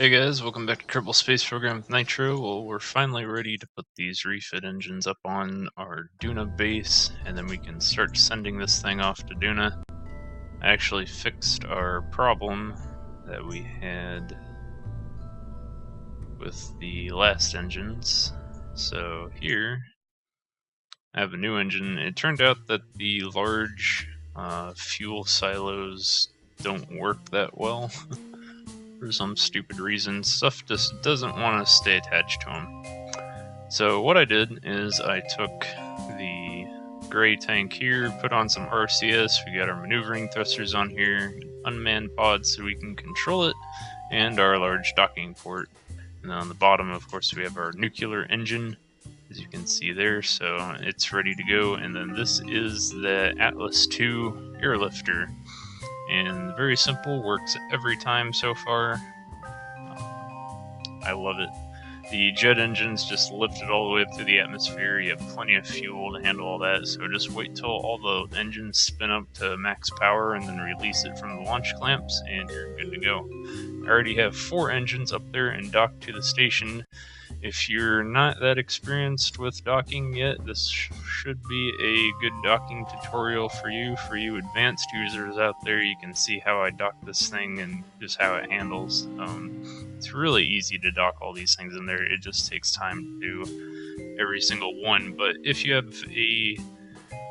Hey guys, welcome back to Kerbal Space Program with Nitro. Well, we're finally ready to put these refit engines up on our Duna base, and then we can start sending this thing off to Duna. I actually fixed our problem that we had with the last engines. So here, I have a new engine. It turned out that the large fuel silos don't work that well. For some stupid reason, stuff just doesn't want to stay attached to them. So what I did is I took the gray tank here, put on some RCS, we got our maneuvering thrusters on here, unmanned pods so we can control it, and our large docking port. And then on the bottom, of course, we have our nuclear engine, as you can see there, so it's ready to go. And then this is the Atlas II airlifter. And very simple, works every time so far. I love it. The jet engines just lift it all the way up through the atmosphere. You have plenty of fuel to handle all that, so just wait till all the engines spin up to max power and then release it from the launch clamps and you're good to go. I already have 4 engines up there and docked to the station. If you're not that experienced with docking yet, this should be a good docking tutorial for you. For you advanced users out there, you can see how I dock this thing and just how it handles. It's really easy to dock all these things in there. It just takes time to do every single one. But if you have a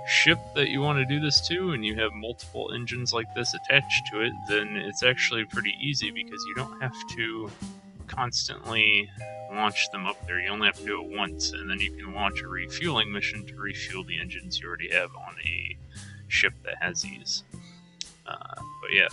ship that you want to do this to and you have multiple engines like this attached to it, then it's actually pretty easy because you don't have to constantly launch them up there. You only have to do it once, and then you can launch a refueling mission to refuel the engines you already have on a ship that has these. But yeah,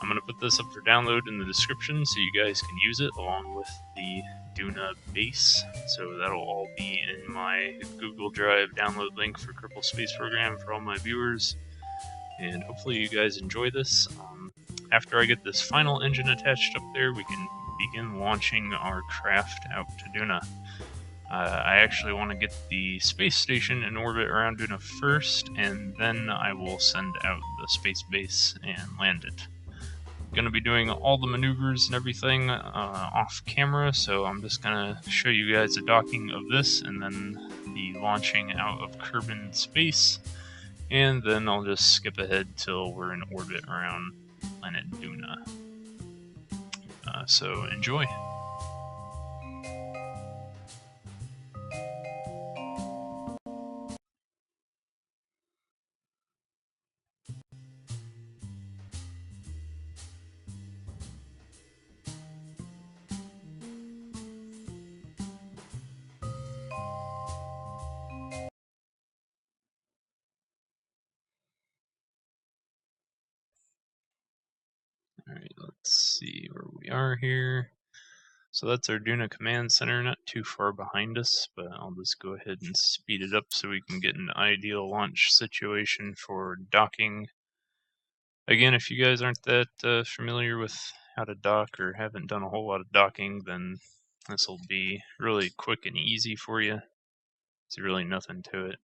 I'm going to put this up for download in the description so you guys can use it along with the Duna base. So that'll all be in my Google Drive download link for Kerbal Space Program for all my viewers. And hopefully you guys enjoy this. After I get this final engine attached up there, we can begin launching our craft out to Duna. I actually want to get the space station in orbit around Duna first, and then I will send out the space base and land it. I'm going to be doing all the maneuvers and everything off camera, so I'm just going to show you guys the docking of this and then the launching out of Kerbal space, and then I'll just skip ahead till we're in orbit around planet Duna. So enjoy. Alright, let's see where we are here. So that's our Duna Command Center, not too far behind us, but I'll just go ahead and speed it up so we can get an ideal launch situation for docking. Again, if you guys aren't that familiar with how to dock or haven't done a whole lot of docking, then this will be really quick and easy for you. There's really nothing to it.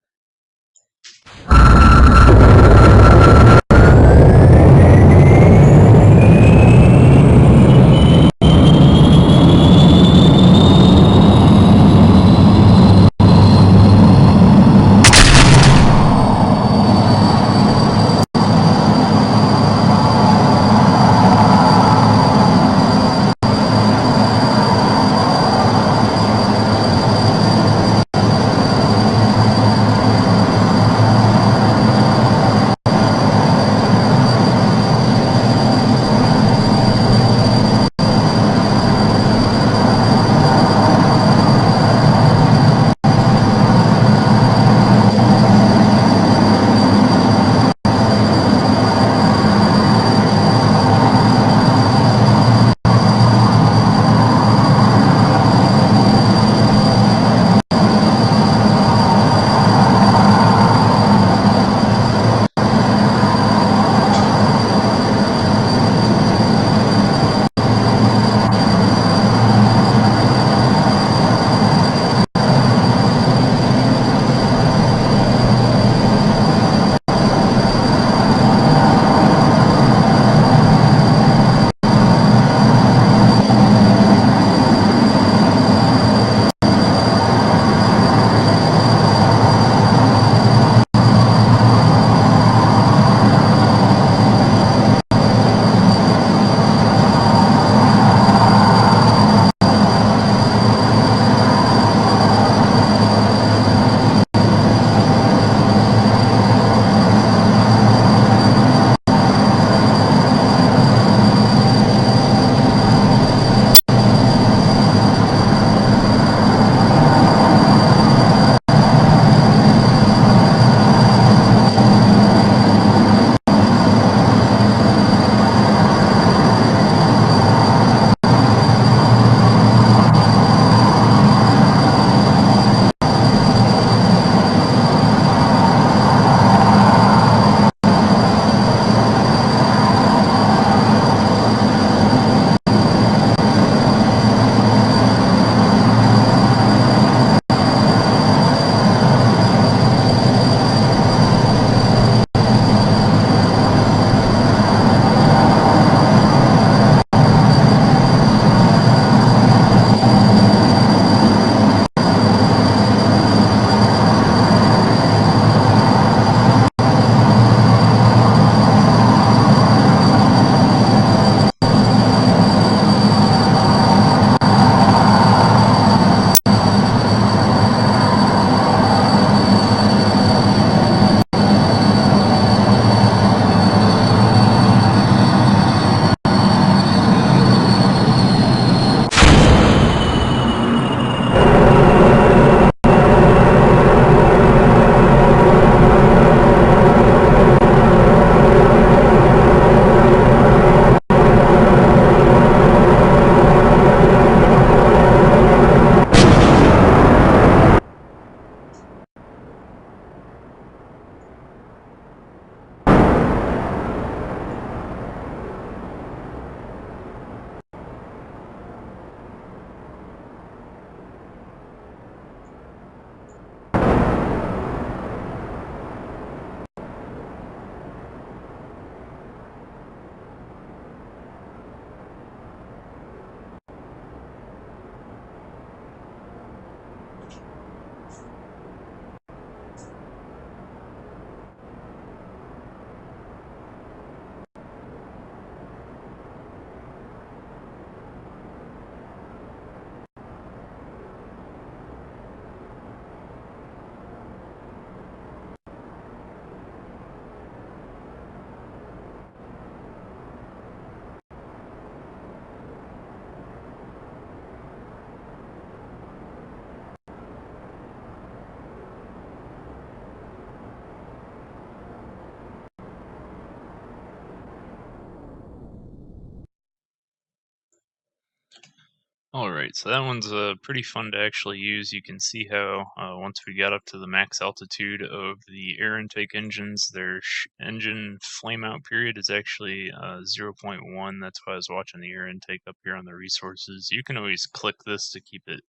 Alright, so that one's pretty fun to actually use. You can see how once we got up to the max altitude of the air intake engines, their engine flame out period is actually 0.1. That's why I was watching the air intake up here on the resources. You can always click this to keep it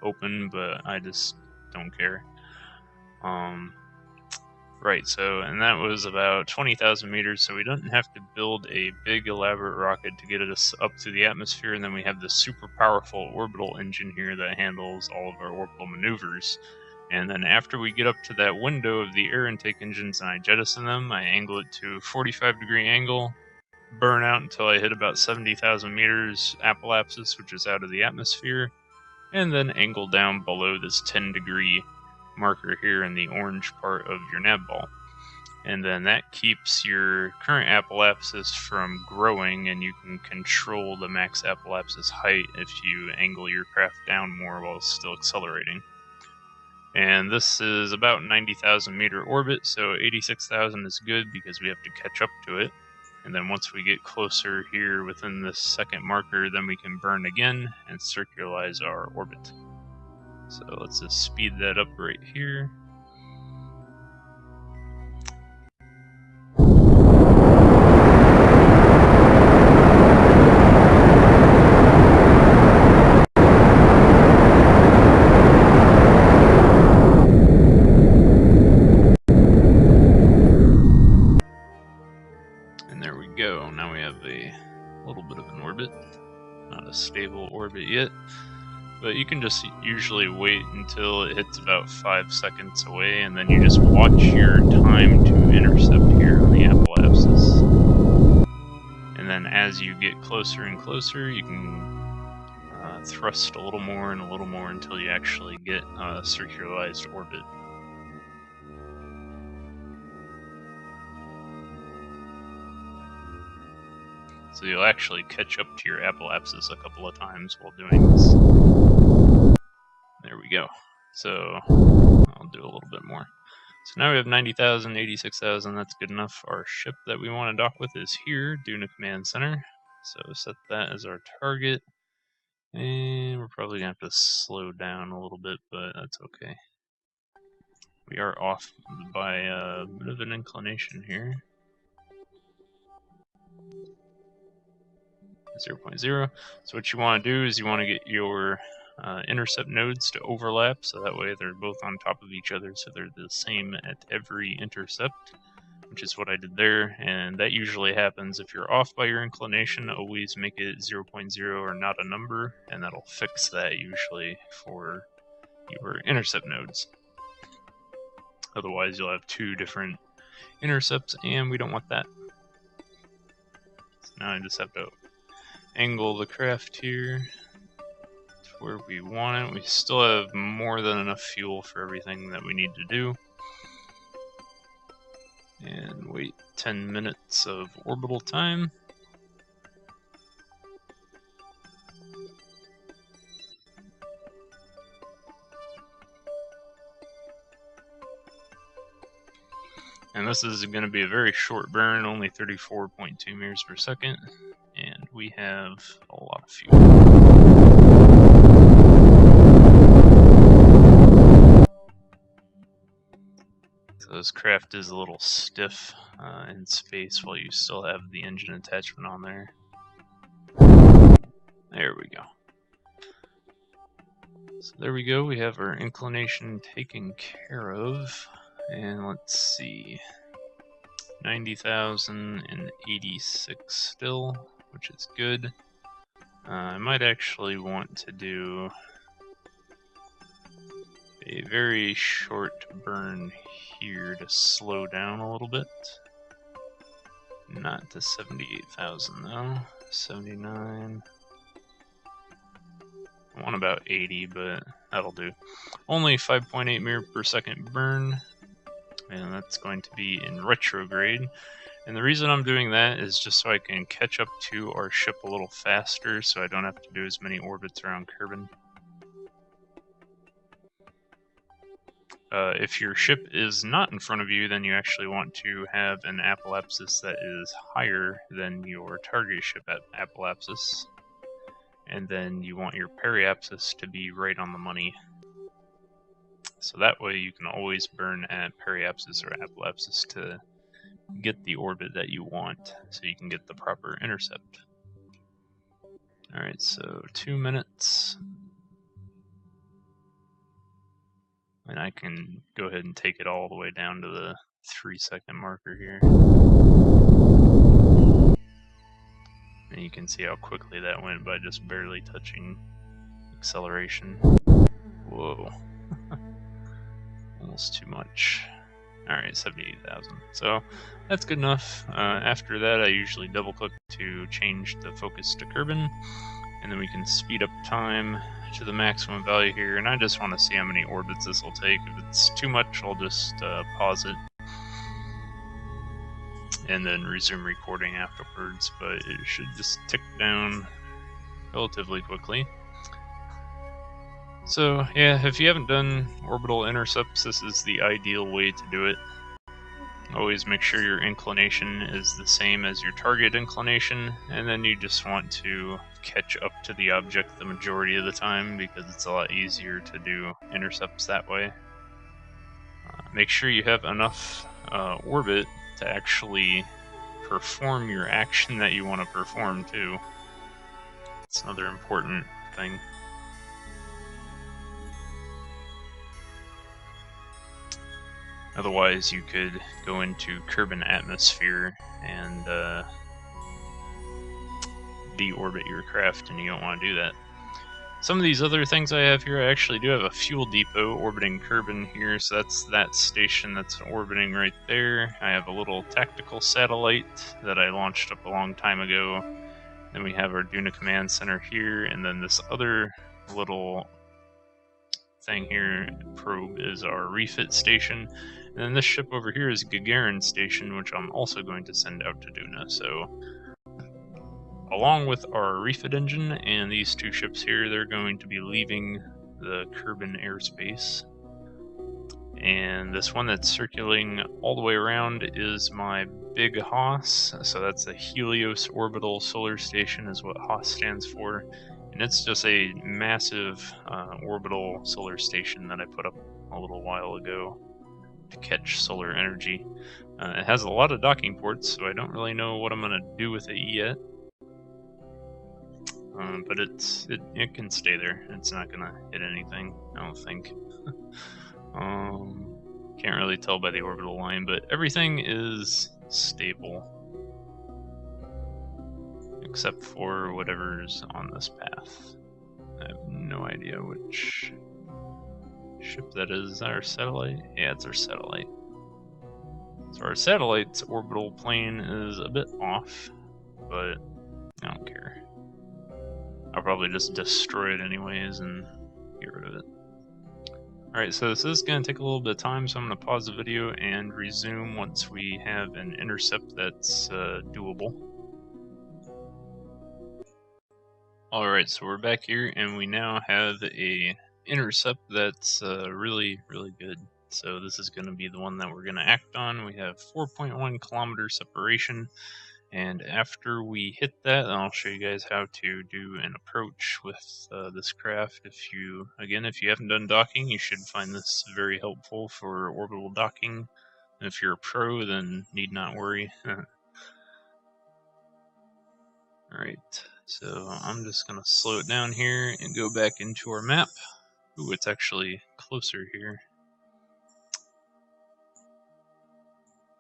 open, but I just don't care. Right, so, and that was about 20,000 meters, so we don't have to build a big elaborate rocket to get us up to the atmosphere, and then we have the super powerful orbital engine here that handles all of our orbital maneuvers. And then after we get up to that window of the air intake engines and I jettison them, I angle it to a 45-degree angle, burn out until I hit about 70,000 meters apoapsis, which is out of the atmosphere, and then angle down below this 10-degree marker here in the orange part of your nav ball. And then that keeps your current apoapsis from growing, and you can control the max apoapsis height if you angle your craft down more while still accelerating. And this is about 90,000 meter orbit, so 86,000 is good because we have to catch up to it. And then once we get closer here within this second marker, then we can burn again and circularize our orbit. So let's just speed that up right here. And there we go. Now we have a little bit of an orbit. Not a stable orbit yet. But you can just usually wait until it hits about 5 seconds away, and then you just watch your time to intercept here on the apoapsis. And then as you get closer and closer, you can thrust a little more and a little more until you actually get a circularized orbit. So you'll actually catch up to your apoapsis a couple of times while doing this. There we go. So I'll do a little bit more. So now we have 90,000, 86,000, that's good enough. Our ship that we want to dock with is here, Duna Command Center. So set that as our target. And we're probably going to have to slow down a little bit, but that's okay. We are off by a bit of an inclination here. 0.0. So what you want to do is you want to get your intercept nodes to overlap, so that way they're both on top of each other, so they're the same at every intercept, which is what I did there. And that usually happens if you're off by your inclination. Always make it 0.0 or not a number, and that'll fix that usually for your intercept nodes. Otherwise you'll have two different intercepts, and we don't want that. So now I just have to angle the craft here to where we want it. We still have more than enough fuel for everything that we need to do. And wait 10 minutes of orbital time. And this is going to be a very short burn, only 34.2 meters per second. And we have a lot of fuel. So this craft is a little stiff in space while you still have the engine attachment on there. There we go. So there we go, we have our inclination taken care of. And let's see, 90,086 still, which is good. I might actually want to do a very short burn here to slow down a little bit. Not to 78,000 though, 79. I want about 80, but that'll do. Only 5.8 meter per second burn. And that's going to be in retrograde. And the reason I'm doing that is just so I can catch up to our ship a little faster, so I don't have to do as many orbits around Kerbal. If your ship is not in front of you, then you actually want to have an apoapsis that is higher than your target ship at apoapsis. and then you want your periapsis to be right on the money. So that way you can always burn at periapsis or apoapsis to get the orbit that you want, so you can get the proper intercept. Alright, so 2 minutes. And I can go ahead and take it all the way down to the 3-second marker here. And you can see how quickly that went by just barely touching acceleration. Whoa. Almost too much. Alright, 78,000. So that's good enough. After that, I usually double click to change the focus to Kerbal, and then we can speed up time to the maximum value here. And I just want to see how many orbits this will take. If it's too much, I'll just pause it and then resume recording afterwards, but it should just tick down relatively quickly. So yeah, if you haven't done orbital intercepts, this is the ideal way to do it. Always make sure your inclination is the same as your target inclination, and then you just want to catch up to the object the majority of the time, because it's a lot easier to do intercepts that way. Make sure you have enough orbit to actually perform your action that you want to perform too. It's another important thing. Otherwise, you could go into Kerbal atmosphere and deorbit your craft, and you don't want to do that. Some of these other things I have here, I actually do have a fuel depot orbiting Kerbal here, so that's that station that's orbiting right there. I have a little tactical satellite that I launched up a long time ago. Then we have our Duna command center here, and then this other little thing here, probe, is our Refit station. And then this ship over here is Gagarin station, which I'm also going to send out to Duna. So along with our Refit engine and these two ships here, they're going to be leaving the Kerbal airspace. And this one that's circulating all the way around is my big HOS. So that's a Helios Orbital Solar Station is what HOS stands for. And it's just a massive orbital solar station that I put up a little while ago to catch solar energy. It has a lot of docking ports, so I don't really know what I'm going to do with it yet. But it can stay there. It's not going to hit anything, I don't think. Can't really tell by the orbital line, but everything is stable. Except for whatever's on this path. I have no idea which ship that is. Is that our satellite? Yeah, it's our satellite. So our satellite's orbital plane is a bit off, but I don't care. I'll probably just destroy it anyways and get rid of it. Alright, so this is going to take a little bit of time, so I'm going to pause the video and resume once we have an intercept that's doable. Alright, so we're back here, and we now have a intercept that's really good. So this is going to be the one that we're going to act on. We have 4.1 kilometer separation, and after we hit that, I'll show you guys how to do an approach with this craft. If you haven't done docking, you should find this very helpful for orbital docking. And if you're a pro, then need not worry. Alright, so I'm just going to slow it down here and go back into our map. Ooh, it's actually closer here.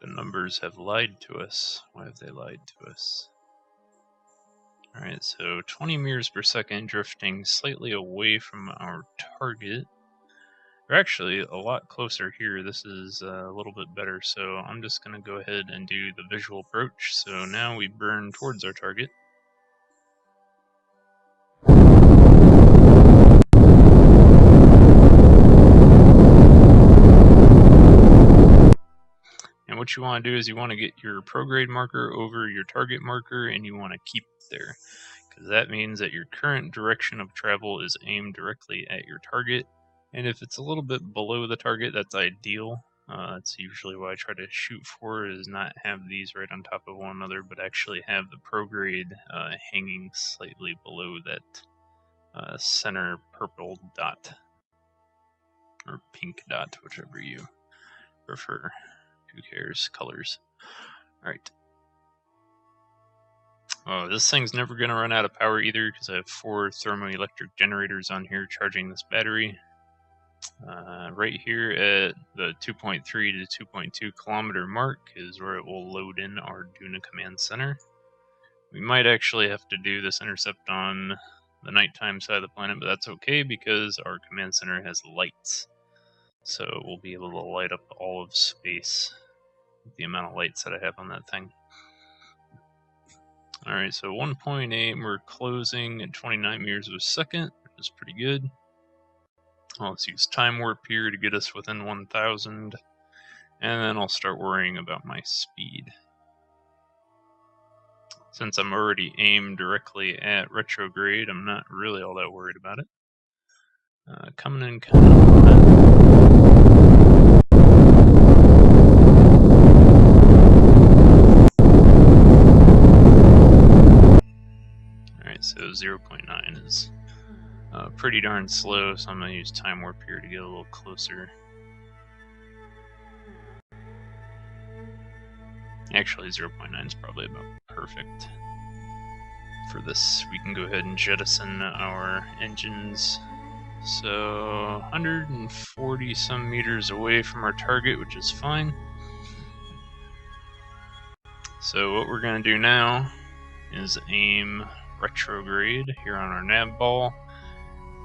The numbers have lied to us. Why have they lied to us? Alright, so 20 meters per second, drifting slightly away from our target. We're actually a lot closer here. This is a little bit better, so I'm just going to go ahead and do the visual approach. So now we burn towards our target. And what you want to do is you want to get your prograde marker over your target marker, and you want to keep it there, because that means that your current direction of travel is aimed directly at your target. And if it's a little bit below the target, that's ideal. That's usually what I try to shoot for, is not have these right on top of one another, but actually have the prograde hanging slightly below that center purple dot. Or pink dot, whichever you prefer. Who cares? Colors. Alright. Oh, this thing's never going to run out of power either because I have 4 thermoelectric generators on here charging this battery. Right here at the 2.3 to 2.2 kilometer mark is where it will load in our Duna command center. We might actually have to do this intercept on the nighttime side of the planet, but that's okay because our command center has lights. So we'll be able to light up all of space with the amount of lights that I have on that thing. Alright, so 1.8, we're closing at 29 meters per second, which is pretty good. Let's use time warp here to get us within 1,000, and then I'll start worrying about my speed. Since I'm already aimed directly at retrograde, I'm not really all that worried about it. Coming in kind of... So 0.9 is pretty darn slow, so I'm going to use time warp here to get a little closer. Actually, 0.9 is probably about perfect. For this, we can go ahead and jettison our engines. So 140 some meters away from our target, which is fine. So what we're going to do now is aim retrograde here on our nav ball,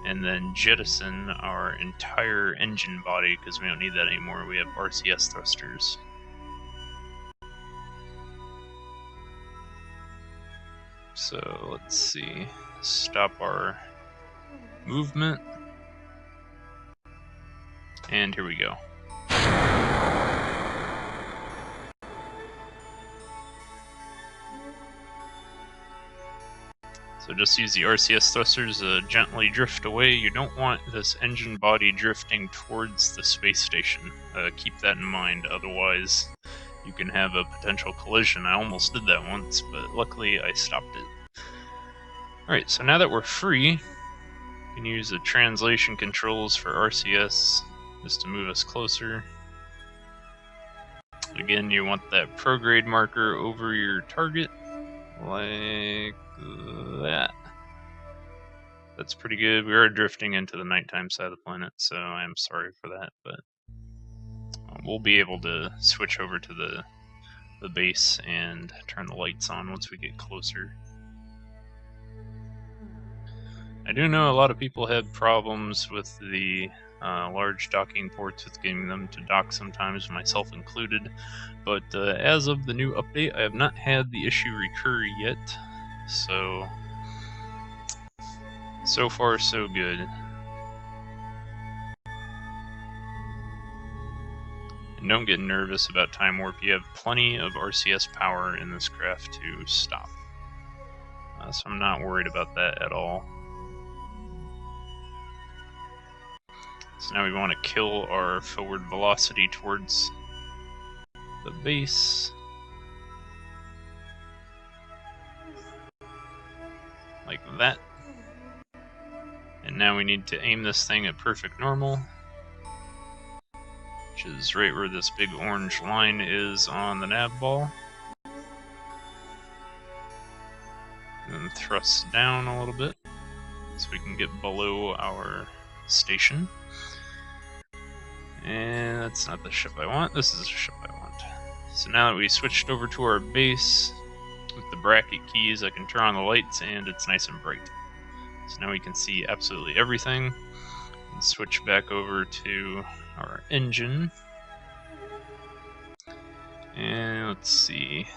and then jettison our entire engine body because we don't need that anymore. We have RCS thrusters. So let's see, stop our movement, and here we go. So just use the RCS thrusters to gently drift away. You don't want this engine body drifting towards the space station. Keep that in mind, otherwise you can have a potential collision. I almost did that once, but luckily I stopped it. Alright, so now that we're free, you can use the translation controls for RCS just to move us closer. Again, you want that prograde marker over your target, like that. That's pretty good. We are drifting into the nighttime side of the planet, so I'm sorry for that, but we'll be able to switch over to the base and turn the lights on once we get closer. I do know a lot of people had problems with the large docking ports with getting them to dock sometimes, myself included, but as of the new update, I have not had the issue recur yet, so far so good. And don't get nervous about time warp, you have plenty of RCS power in this craft to stop. So I'm not worried about that at all. So now we want to kill our forward velocity towards the base. Like that. And now we need to aim this thing at perfect normal, which is right where this big orange line is on the nav ball. And then thrust down a little bit so we can get below our station. And that's not the ship I want, this is the ship I want. So now that we switched over to our base, with the bracket keys I can turn on the lights and it's nice and bright. So now we can see absolutely everything. And switch back over to our engine. And let's see.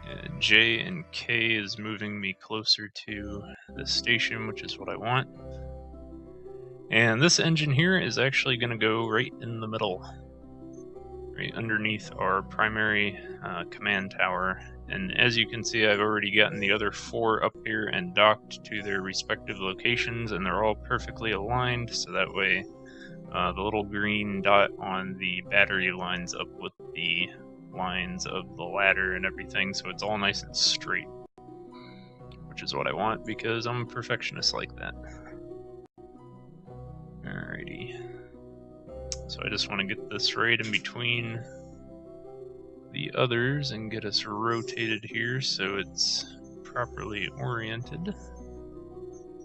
Yeah, J and K is moving me closer to the station, which is what I want. And this engine here is actually going to go right in the middle, right underneath our primary command tower. And as you can see, I've already gotten the other 4 up here and docked to their respective locations, and they're all perfectly aligned, so that way the little green dot on the battery lines up with the lines of the ladder and everything, so it's all nice and straight, which is what I want because I'm a perfectionist like that. Alrighty. So I just want to get this right in between the others and get us rotated here so it's properly oriented.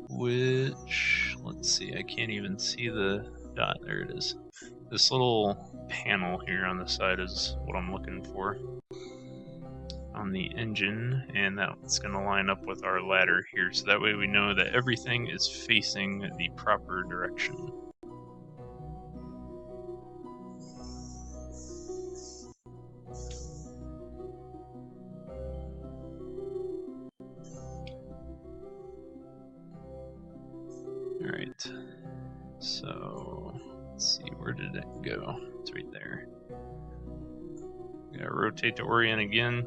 Which, let's see, I can't even see the dot. There it is. This little panel here on the side is what I'm looking for on the engine, and that's going to line up with our ladder here, so that way we know that everything is facing the proper direction. Alright, so let's see, where did it go? It's right there. Gotta rotate to orient again.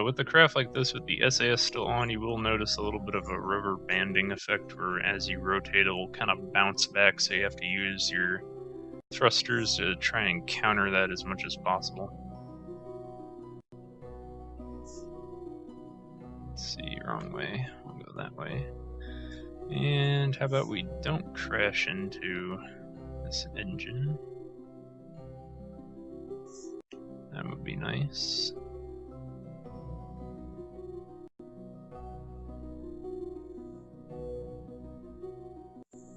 With a craft like this, with the SAS still on, you will notice a little bit of a rubber banding effect where as you rotate it will kind of bounce back, so you have to use your thrusters to try and counter that as much as possible. Let's see, wrong way. I'll go that way. And how about we don't crash into this engine? That would be nice.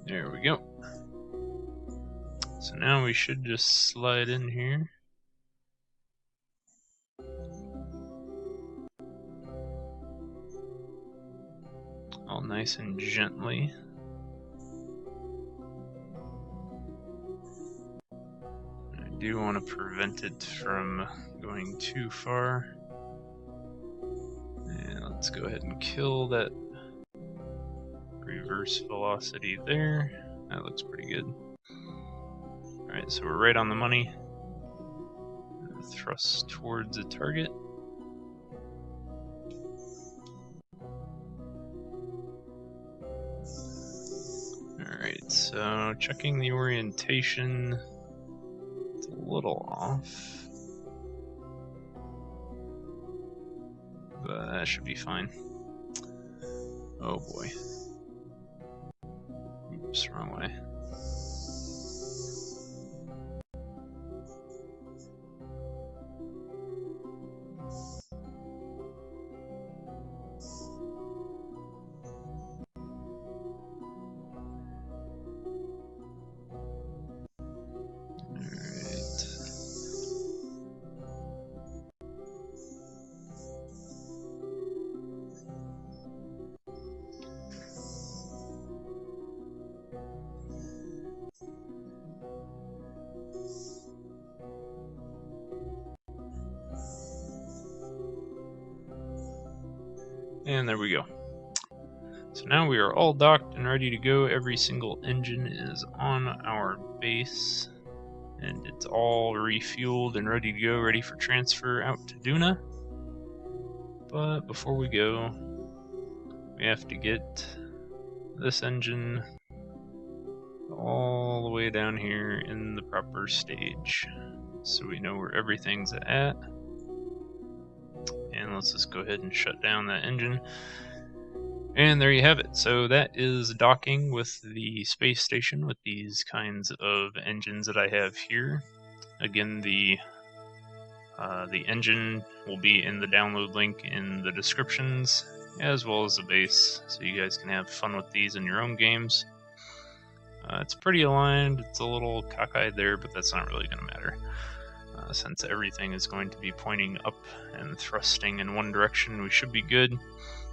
There we go. So now we should just slide in here. All nice and gently. I do want to prevent it from going too far. And let's go ahead and kill that reverse velocity there. That looks pretty good. Alright, so we're right on the money. Thrust towards the target. Alright, so checking the orientation. It's a little off, but that should be fine. Oh boy. Oops, wrong way. And there we go. So now we are all docked and ready to go. Every single engine is on our base, and it's all refueled and ready to go, ready for transfer out to Duna. But before we go, we have to get this engine all the way down here in the proper stage, so we know where everything's at. And let's just go ahead and shut down that engine. And there you have it. So that is docking with the space station with these kinds of engines that I have here. Again, the engine will be in the download link in the descriptions, as well as the base, so you guys can have fun with these in your own games. It's pretty aligned. It's a little cockeyed there, but that's not really going to matter. Since everything is going to be pointing up and thrusting in one direction, we should be good.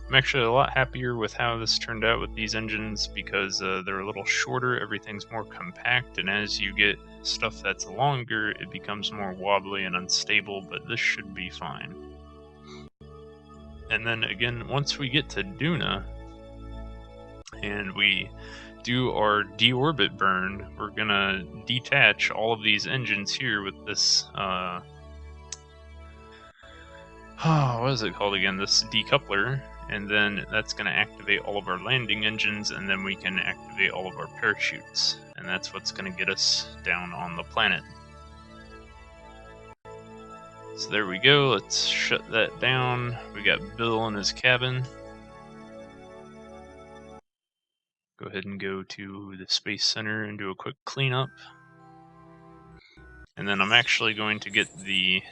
I'm actually a lot happier with how this turned out with these engines because they're a little shorter, everything's more compact, and as you get stuff that's longer, it becomes more wobbly and unstable, but this should be fine. And then again, once we get to Duna, and we do our deorbit burn, we're gonna detach all of these engines here with this what is it called again? This decoupler, and then that's gonna activate all of our landing engines, and then we can activate all of our parachutes, and that's what's gonna get us down on the planet. So there we go, let's shut that down. We got Bill in his cabin. go ahead and go to the Space Center and do a quick cleanup. And then I'm actually going to get the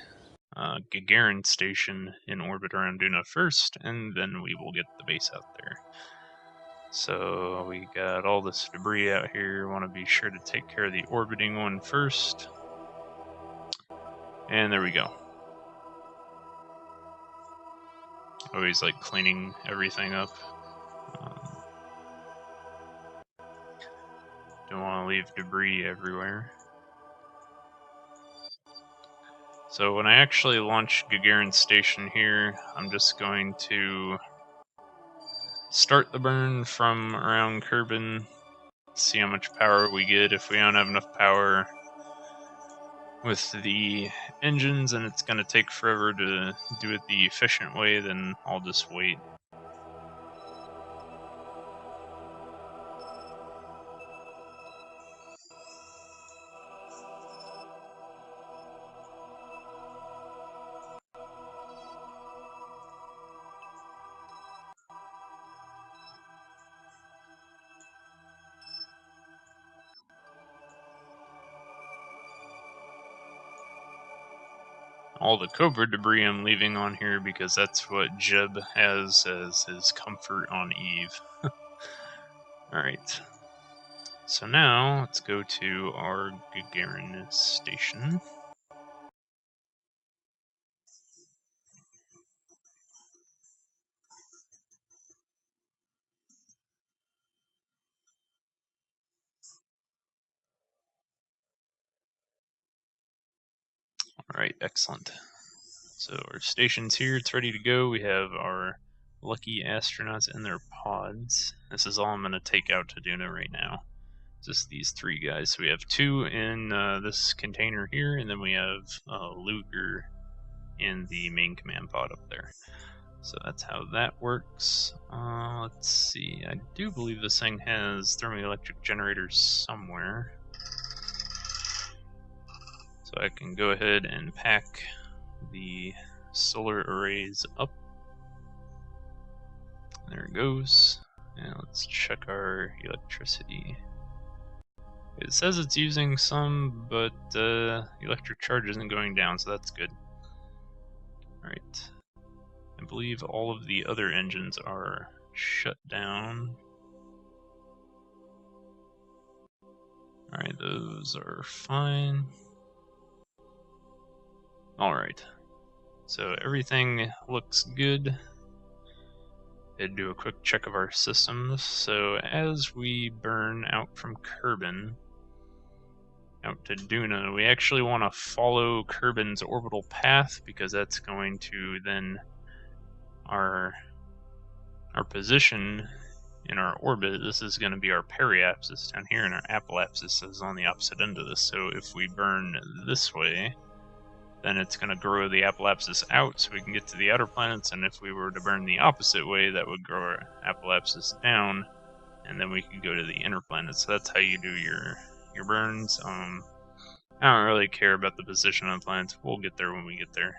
Gagarin station in orbit around Duna first, and then we will get the base out there. So we got all this debris out here. Want to be sure to take care of the orbiting one first. And there we go. Always like cleaning everything up. Don't want to leave debris everywhere. So when I actually launch Gagarin station here, I'm just going to start the burn from around Kerbal, see how much power we get. If we don't have enough power with the engines and it's going to take forever to do it the efficient way, then I'll just wait. All the Cobra debris I'm leaving on here because that's what Jeb has as his comfort on Eve. Alright. So now, let's go to our Gagarin station. Alright, excellent. So our station's here, it's ready to go. We have our lucky astronauts in their pods. This is all I'm going to take out to Duna right now. Just these three guys. So we have two in this container here, and then we have Luger in the main command pod up there. So that's how that works. Let's see. I do believe this thing has thermoelectric generators somewhere. So I can go ahead and pack the solar arrays up. There it goes. And let's check our electricity. It says it's using some, but electric charge isn't going down, so that's good. Alright. I believe all of the other engines are shut down. Alright, those are fine. Alright. So everything looks good. I'd do a quick check of our systems. So as we burn out from Kerbal out to Duna, we actually want to follow Kerbal's orbital path because that's going to then our position in our orbit. This is going to be our periapsis down here, and our apoapsis is on the opposite end of this. So if we burn this way, then it's going to grow the apoapsis out so we can get to the outer planets, and if we were to burn the opposite way, that would grow our apoapsis down, and then we could go to the inner planets. So that's how you do your burns. I don't really care about the position of the planets. We'll get there when we get there.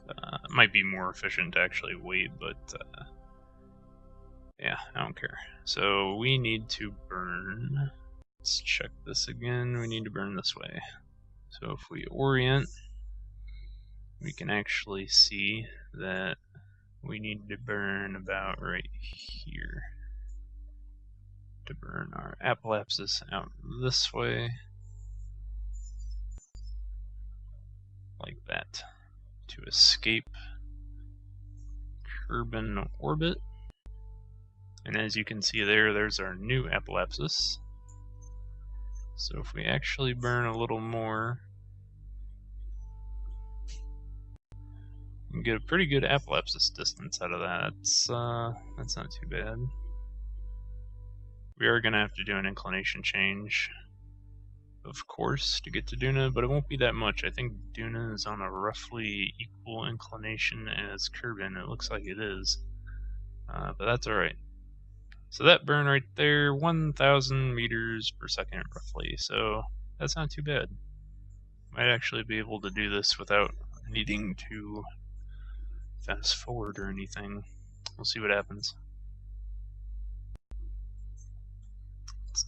It might be more efficient to actually wait, but yeah, I don't care. So we need to burn. Let's check this again. We need to burn this way. So if we orient, we can actually see that we need to burn about right here to burn our apoapsis out this way, like that, to escape Kerbal orbit. And as you can see there, there's our new apoapsis. So if we actually burn a little more, we can get a pretty good apoapsis distance out of that. That's not too bad. We are going to have to do an inclination change, of course, to get to Duna, but it won't be that much. I think Duna is on a roughly equal inclination as Kerbal. It looks like it is, but that's alright. So that burn right there, 1,000 meters per second roughly, so that's not too bad. Might actually be able to do this without needing to fast forward or anything. We'll see what happens.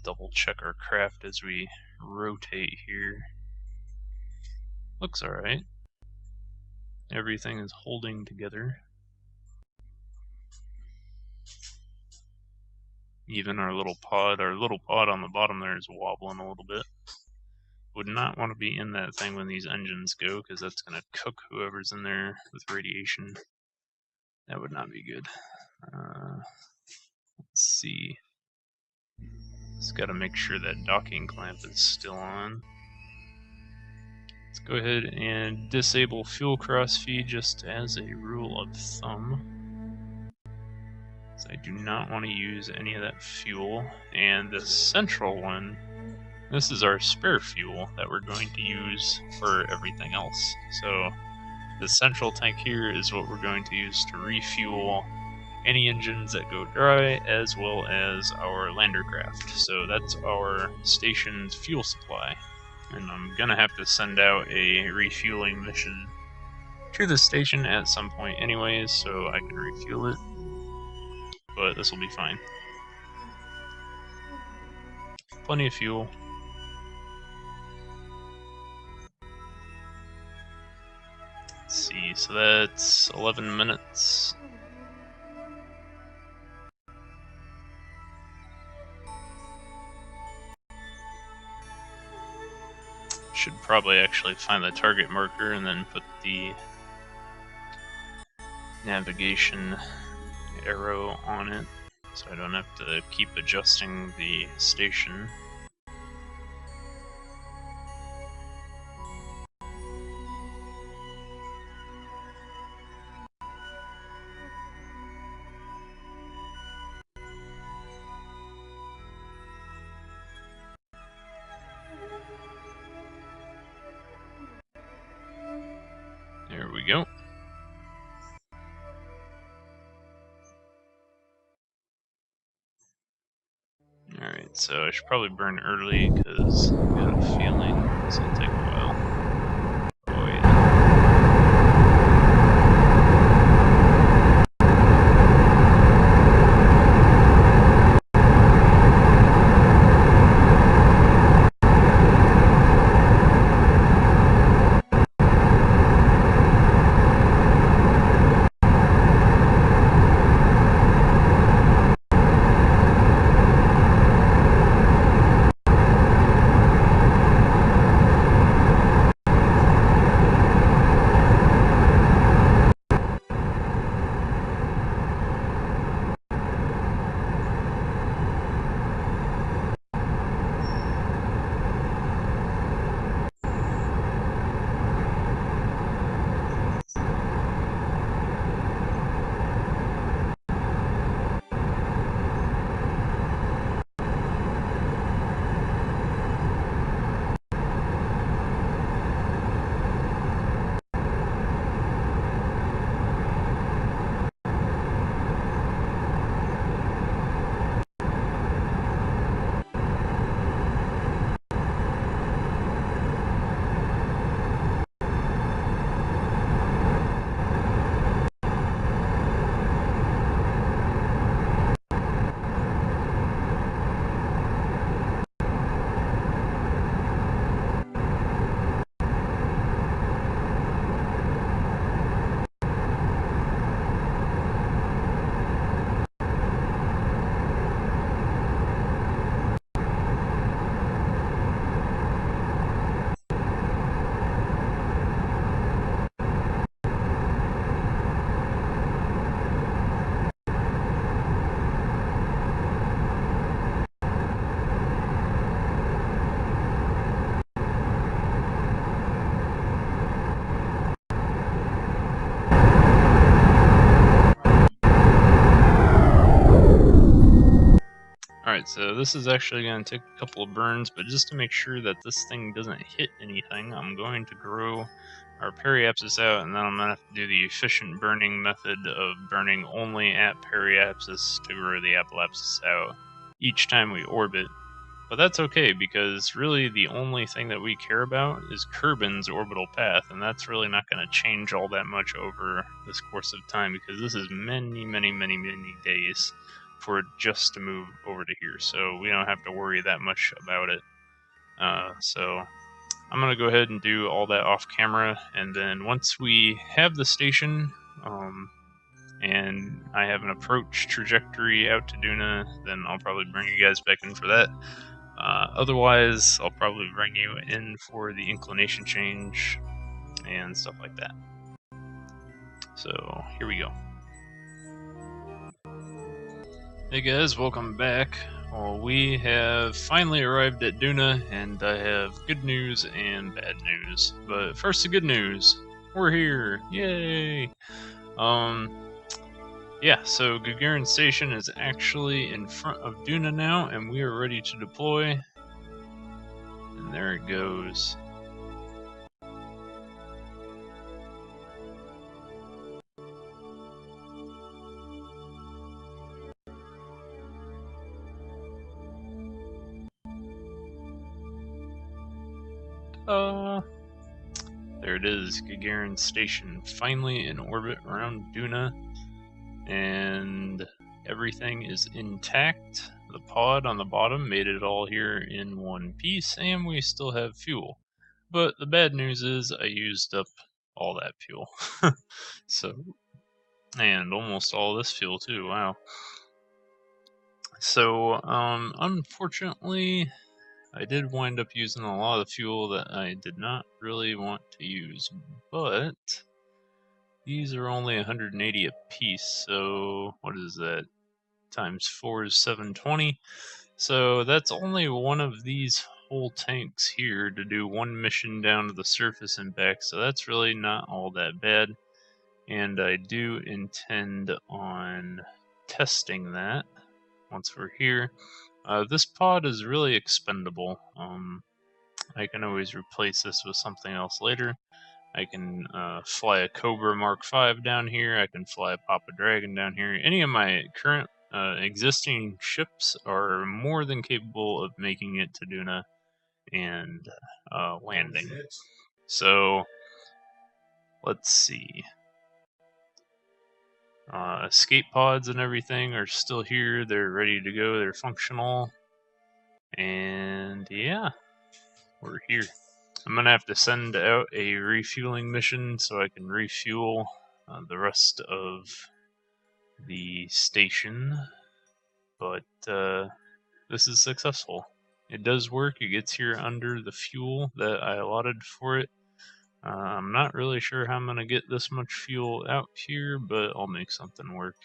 double check our craft as we rotate here. Looks alright. Everything is holding together. Even our little pod on the bottom there is wobbling a little bit. Would not want to be in that thing when these engines go, because that's going to cook whoever's in there with radiation. That would not be good. Let's see. Just got to make sure that docking clamp is still on. Let's go ahead and disable fuel crossfeed just as a rule of thumb. So I do not want to use any of that fuel. And the central one, this is our spare fuel that we're going to use for everything else. So the central tank here is what we're going to use to refuel any engines that go dry, as well as our lander craft. So that's our station's fuel supply. And I'm gonna have to send out a refueling mission to the station at some point anyways, so I can refuel it. But this will be fine. Plenty of fuel. Let's see, so that's 11 minutes. Should probably actually find the target marker and then put the navigation arrow on it, so I don't have to keep adjusting the station. There we go. Alright, so I should probably burn early because I've got a feeling this will take a while. Oh yeah. Alright, so this is actually going to take a couple of burns, but just to make sure that this thing doesn't hit anything, I'm going to grow our periapsis out, and then I'm going to have to do the efficient burning method of burning only at periapsis to grow the apoapsis out each time we orbit. But that's okay, because really the only thing that we care about is Kerbin's orbital path, and that's really not going to change all that much over this course of time, because this is many days for it just to move over to here, so we don't have to worry that much about it. So I'm going to go ahead and do all that off camera, and then once we have the station, and I have an approach trajectory out to Duna, then I'll probably bring you guys back in for that. Otherwise, I'll probably bring you in for the inclination change and stuff like that. So, here we go. Hey guys, welcome back. Well, we have finally arrived at Duna, and I have good news and bad news. But first, the good news. We're here! Yay! Yeah, so Gagarin Station is actually in front of Duna now, and we are ready to deploy. And there it goes. There it is, Gagarin Station, finally in orbit around Duna, and everything is intact. The pod on the bottom made it all here in one piece, and we still have fuel. But the bad news is I used up all that fuel. So, and almost all this fuel too, wow. So, unfortunately, I did wind up using a lot of fuel that I did not really want to use, but these are only 180 a piece, so what is that? Times 4 is 720. So that's only one of these whole tanks here to do one mission down to the surface and back, so that's really not all that bad. And I do intend on testing that once we're here. This pod is really expendable. I can always replace this with something else later. I can fly a Cobra Mark 5 down here. I can fly a Papa Dragon down here. Any of my current existing ships are more than capable of making it to Duna and landing. So, let's see. Escape pods and everything are still here. They're ready to go. They're functional. And yeah, we're here. I'm going to have to send out a refueling mission so I can refuel the rest of the station. But this is successful. It does work. It gets here under the fuel that I allotted for it. I'm not really sure how I'm going to get this much fuel out here, but I'll make something work.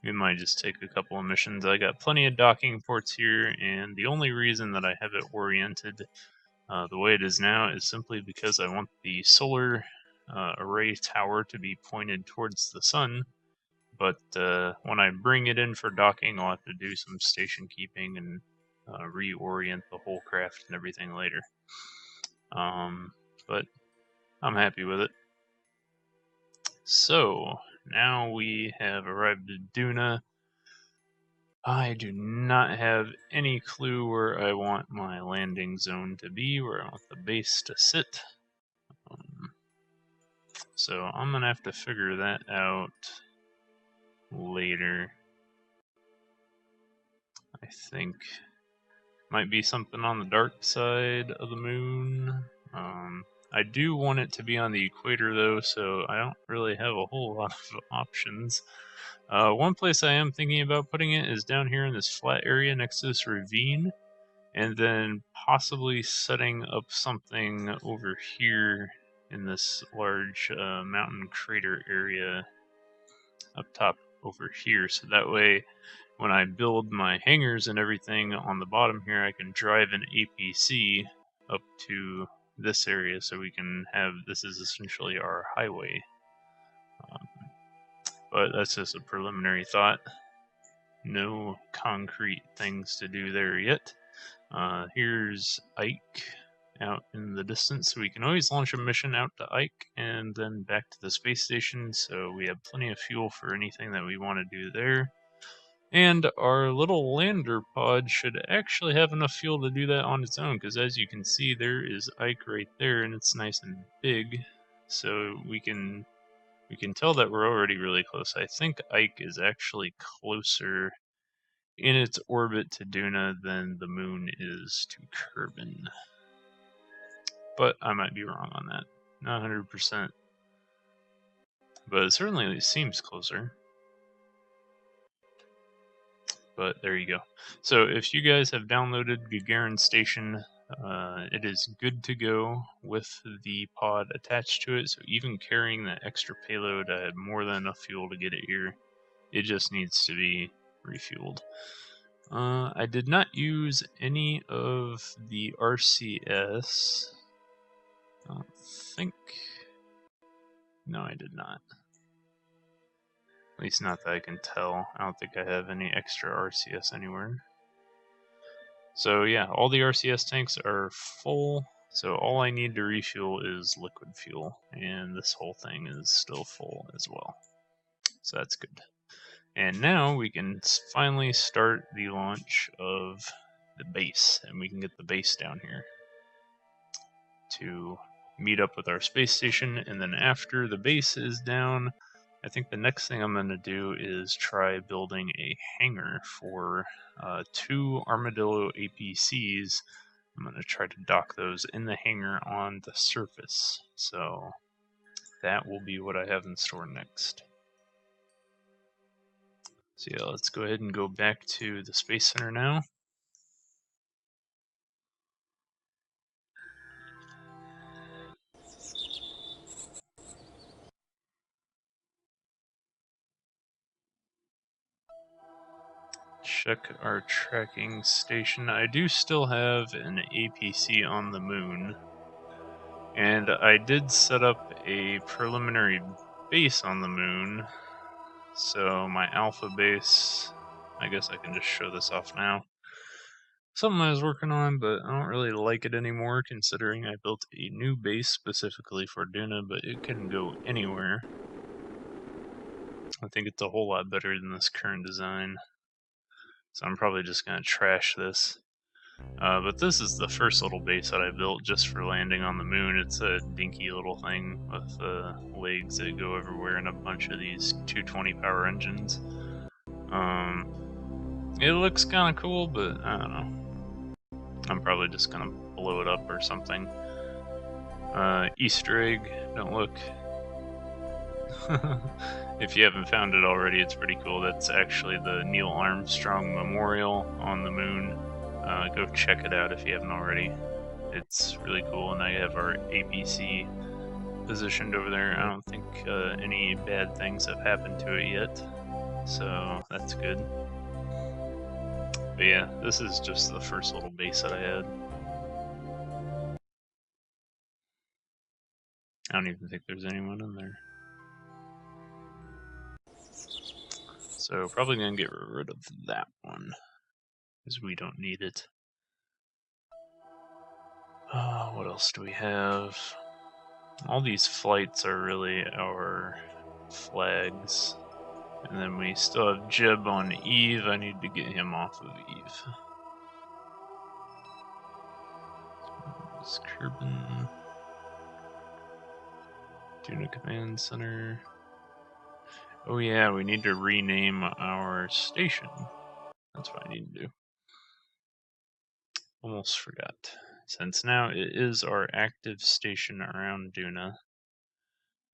We might just take a couple of missions. I got plenty of docking ports here, and the only reason that I have it oriented the way it is now is simply because I want the solar array tower to be pointed towards the sun. But when I bring it in for docking, I'll have to do some station keeping and reorient the whole craft and everything later. But I'm happy with it. So, now we have arrived at Duna. I do not have any clue where I want my landing zone to be, where I want the base to sit. So I'm going to have to figure that out later. I think might be something on the dark side of the moon. I do want it to be on the equator though, so I don't really have a whole lot of options. One place I am thinking about putting it is down here in this flat area next to this ravine, and then possibly setting up something over here in this large mountain crater area up top over here, so that way when I build my hangars and everything on the bottom here, I can drive an APC up to this area so we can have, this is essentially our highway. But that's just a preliminary thought. No concrete things to do there yet. Here's Ike out in the distance, so we can always launch a mission out to Ike and then back to the space station, so we have plenty of fuel for anything that we want to do there. And our little lander pod should actually have enough fuel to do that on its own, because as you can see, there is Ike right there, and it's nice and big, so we can tell that we're already really close. I think Ike is actually closer in its orbit to Duna than the moon is to Kerbin. But I might be wrong on that. Not 100%. But it certainly seems closer. But there you go. So if you guys have downloaded Gagarin Station, it is good to go with the pod attached to it. So even carrying that extra payload, I had more than enough fuel to get it here. It just needs to be refueled. I did not use any of the RCS. I don't think. No, I did not. At least not that I can tell. I don't think I have any extra RCS anywhere. So yeah, all the RCS tanks are full. So all I need to refuel is liquid fuel. And this whole thing is still full as well. So that's good. And now we can finally start the launch of the base, and we can get the base down here to meet up with our space station. And then after the base is down, I think the next thing I'm going to do is try building a hangar for 2 Armadillo APCs. I'm going to try to dock those in the hangar on the surface. So that will be what I have in store next. So yeah, let's go ahead and go back to the Space Center now. Check our tracking station. I do still have an APC on the moon. And I did set up a preliminary base on the moon. So my alpha base, I guess I can just show this off now. Something I was working on, but I don't really like it anymore considering I built a new base specifically for Duna, but it can go anywhere. I think it's a whole lot better than this current design. So I'm probably just going to trash this. But this is the first little base that I built just for landing on the moon. It's a dinky little thing with legs that go everywhere and a bunch of these 220 power engines. It looks kind of cool, but I don't know. I'm probably just going to blow it up or something. Easter egg, don't look. If you haven't found it already, it's pretty cool. That's actually the Neil Armstrong Memorial on the moon. Go check it out if you haven't already. It's really cool, and I have our APC positioned over there. I don't think any bad things have happened to it yet, so that's good. But yeah, this is just the first little base that I had. I don't even think there's anyone in there. So probably gonna get rid of that one, because we don't need it. What else do we have? All these flights are really our flags. And then we still have Jib on Eve. I need to get him off of Eve. It's Kerbal. Duna Command Center. Oh yeah, we need to rename our station. That's what I need to do. Almost forgot. Since now it is our active station around Duna,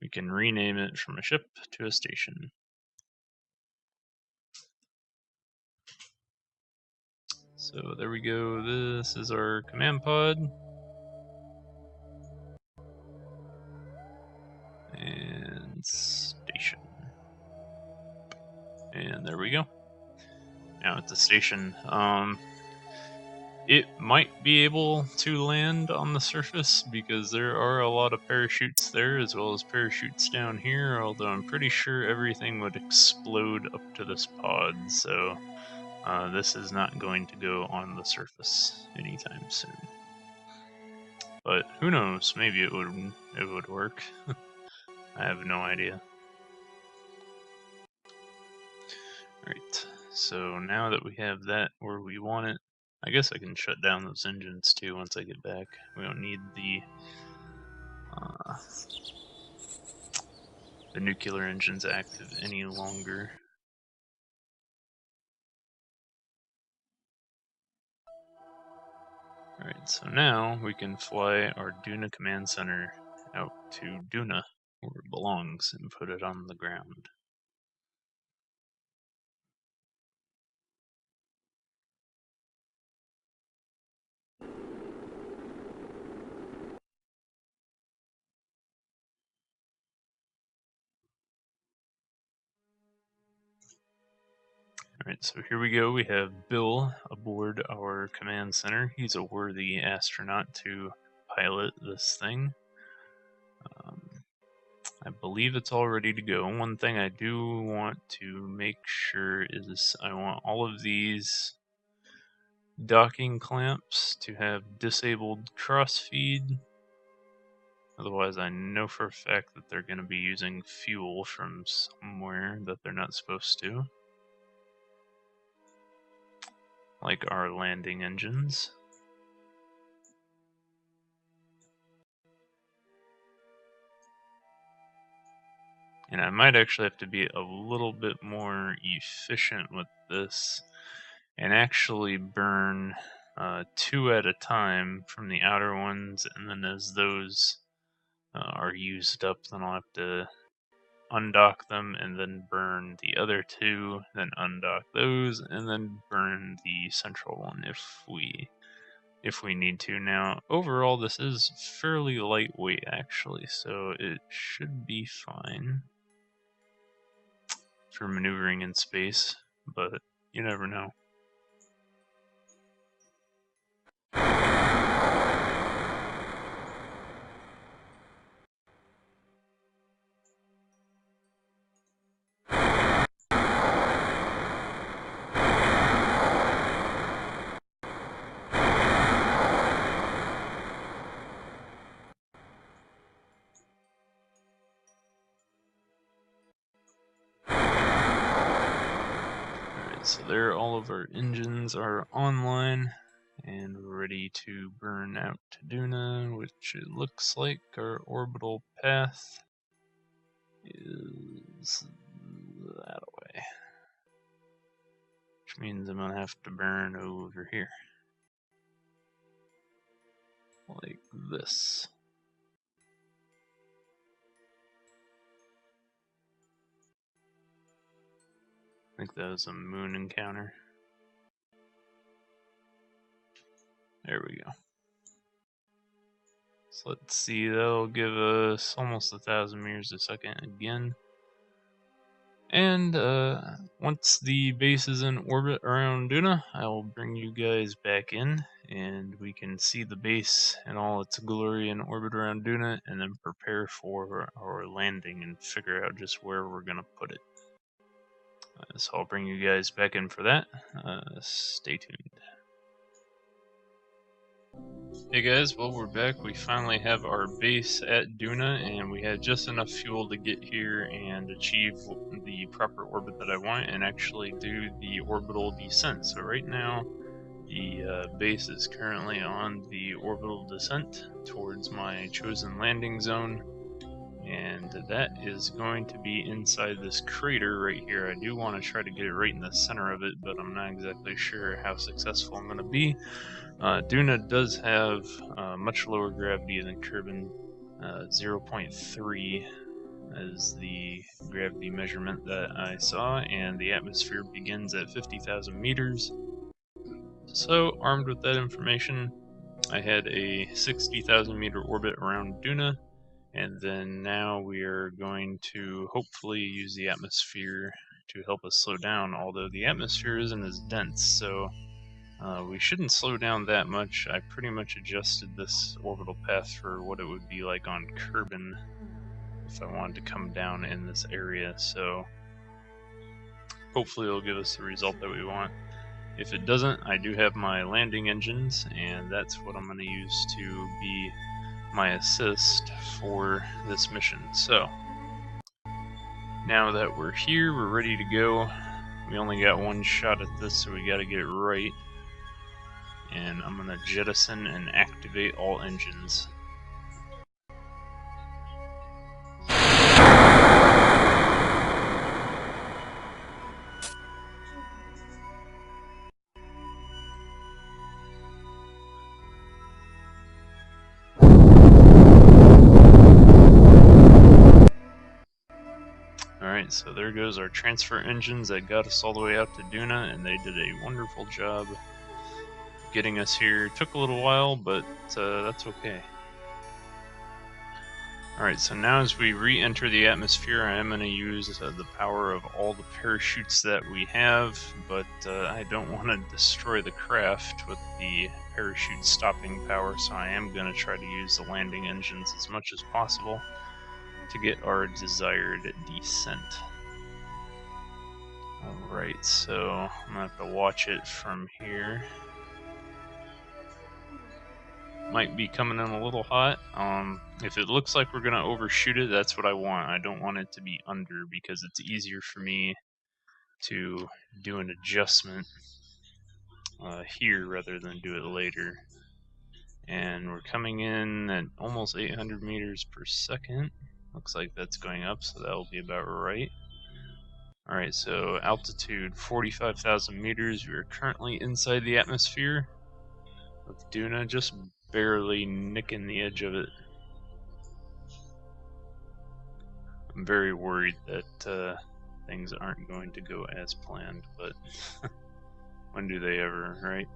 we can rename it from a ship to a station. So there we go. This is our command pod. And station. And there we go. Now at the station. It might be able to land on the surface because there are a lot of parachutes there as well as parachutes down here, although I'm pretty sure everything would explode up to this pod, so this is not going to go on the surface anytime soon. But who knows, maybe it would work. I have no idea. Alright, so now that we have that where we want it, I guess I can shut down those engines too once I get back. We don't need the nuclear engines active any longer. Alright, so now we can fly our Duna command center out to Duna, where it belongs, and put it on the ground. Alright, so here we go. We have Bill aboard our command center. He's a worthy astronaut to pilot this thing. I believe it's all ready to go. One thing I do want to make sure is I want all of these docking clamps to have disabled crossfeed. Otherwise, I know for a fact that they're going to be using fuel from somewhere that they're not supposed to. Like our landing engines. And I might actually have to be a little bit more efficient with this and actually burn 2 at a time from the outer ones, and then as those are used up, then I'll have to undock them and then burn the other 2, then undock those, and then burn the central one if we need to. Now, overall, this is fairly lightweight actually, so it should be fine for maneuvering in space, but you never know. So there, all of our engines are online and ready to burn out to Duna, which it looks like our orbital path is that way. Which means I'm gonna have to burn over here. Like this. I think that was a moon encounter. There we go. So let's see, that'll give us almost 1,000 meters a second again. And once the base is in orbit around Duna, I'll bring you guys back in and we can see the base in all its glory in orbit around Duna and then prepare for our landing and figure out just where we're going to put it. So I'll bring you guys back in for that. Stay tuned. Hey guys, well we're back. We finally have our base at Duna and we had just enough fuel to get here and achieve the proper orbit that I want and actually do the orbital descent. So right now the base is currently on the orbital descent towards my chosen landing zone, and that is going to be inside this crater right here. I do want to try to get it right in the center of it, but I'm not exactly sure how successful I'm going to be. Duna does have much lower gravity than Kerbal. 0.3 is the gravity measurement that I saw, and the atmosphere begins at 50,000 meters. So, armed with that information, I had a 60,000 meter orbit around Duna, and then now we are going to hopefully use the atmosphere to help us slow down, although the atmosphere isn't as dense, so we shouldn't slow down that much. I pretty much adjusted this orbital path for what it would be like on Kerbal if I wanted to come down in this area, so hopefully it'll give us the result that we want. If it doesn't, I do have my landing engines, and that's what I'm going to use to be my assist for this mission. So, now that we're here, we're ready to go. We only got one shot at this, so we got to get it right. And I'm going to jettison and activate all engines. so there goes our transfer engines that got us all the way out to Duna, and they did a wonderful job getting us here. It took a little while, but that's okay. Alright, so now as we re-enter the atmosphere, I am going to use the power of all the parachutes that we have, but I don't want to destroy the craft with the parachute stopping power, so I am going to try to use the landing engines as much as possible to get our desired descent. Alright, so I'm going to have to watch it from here. Might be coming in a little hot. If it looks like we're going to overshoot it, that's what I want. I don't want it to be under because it's easier for me to do an adjustment here rather than do it later. And we're coming in at almost 800 meters per second. Looks like that's going up, so that'll be about right. Alright, so altitude 45,000 meters. We are currently inside the atmosphere with Duna just barely nicking the edge of it. I'm very worried that things aren't going to go as planned, but when do they ever, right?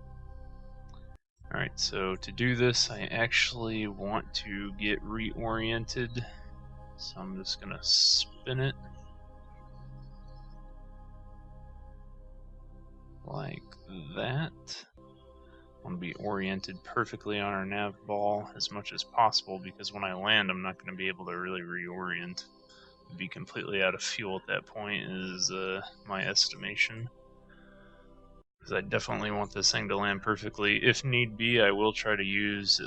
Alright, so to do this, I actually want to get reoriented, so I'm just going to spin it like that. I want to be oriented perfectly on our nav ball as much as possible, because when I land, I'm not going to be able to really reorient. I'd be completely out of fuel at that point, is my estimation. Because I definitely want this thing to land perfectly. If need be, I will try to use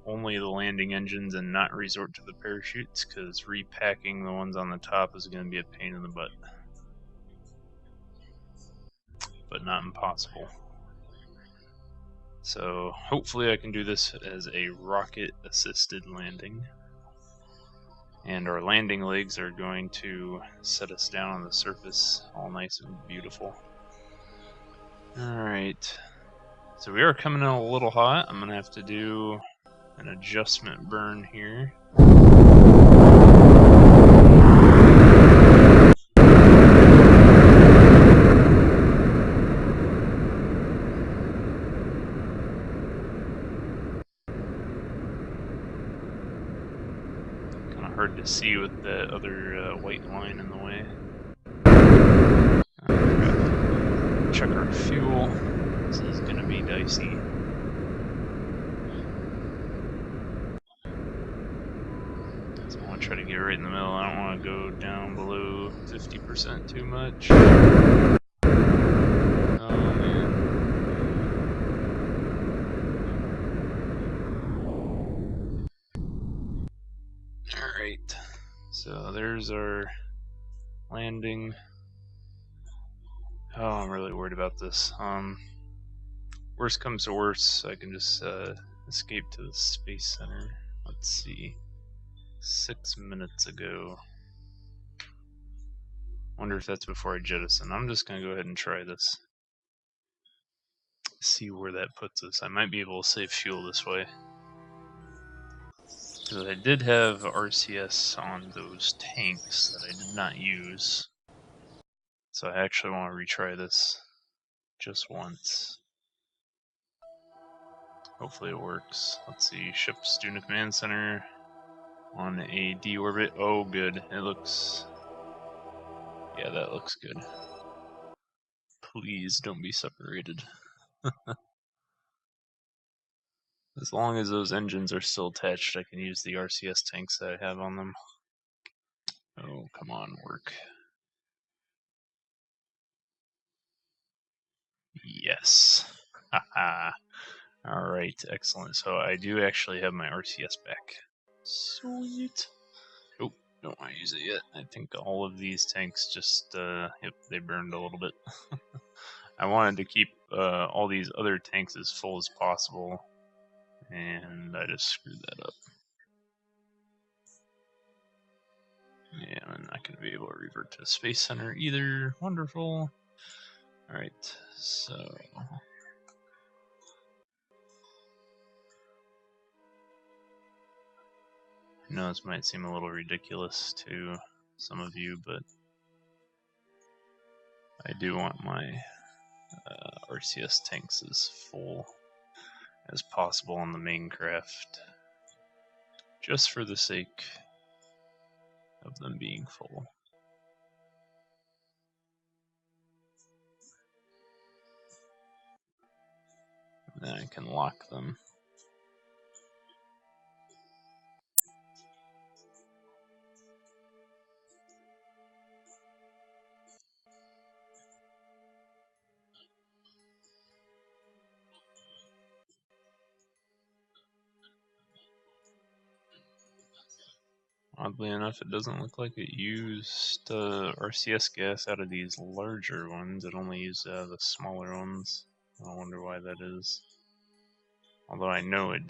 only the landing engines and not resort to the parachutes, because repacking the ones on the top is going to be a pain in the butt. But not impossible. So hopefully I can do this as a rocket-assisted landing. And our landing legs are going to set us down on the surface all nice and beautiful. Alright, so we are coming in a little hot. I'm going to have to do an adjustment burn here. Hard to see with the other white line in the way. Check our fuel. This is going to be dicey. So I want to try to get right in the middle. I don't want to go down below 50% too much. Oh man. Alright, so there's our landing. Oh, I'm really worried about this. Worst comes to worst, I can just escape to the Space Center. Let's see. 6 minutes ago. Wonder if that's before I jettison. I'm just gonna go ahead and try this. See where that puts us. I might be able to save fuel this way. Because I did have RCS on those tanks that I did not use. So I actually want to retry this just once. Hopefully it works. Let's see, ship's Duna Command Center on a D orbit. Oh good, it looks... yeah, that looks good. Please don't be separated. As long as those engines are still attached, I can use the RCS tanks that I have on them. Oh, come on, work. Yes. Haha. Alright, excellent. So I do actually have my RCS back. Sweet. Oh, don't want to use it yet. I think all of these tanks just, yep, they burned a little bit. I wanted to keep all these other tanks as full as possible, and I just screwed that up. Yeah, I'm not going to be able to revert to the Space Center either. Wonderful. Alright, so... I know this might seem a little ridiculous to some of you, but I do want my RCS tanks as full as possible on the main craft, just for the sake of them being full. And then I can lock them. Oddly enough, it doesn't look like it used RCS gas out of these larger ones. It only used the smaller ones. I wonder why that is. Although I know it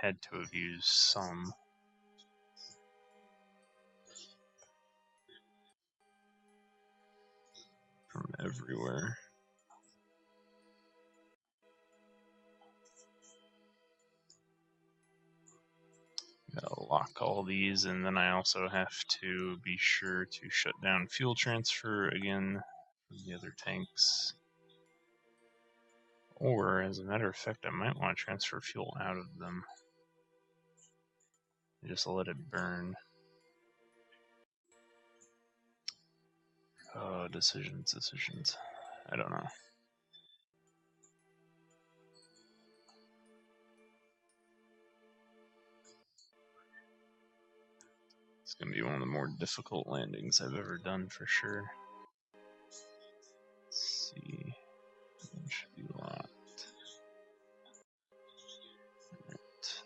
had to have used some. From everywhere. Gotta lock all these, and then I also have to be sure to shut down fuel transfer again for the other tanks. Or, as a matter of fact, I might want to transfer fuel out of them. Just let it burn. Oh, decisions. I don't know. It's gonna be one of the more difficult landings I've ever done for sure. Let's see. It should be locked. Right.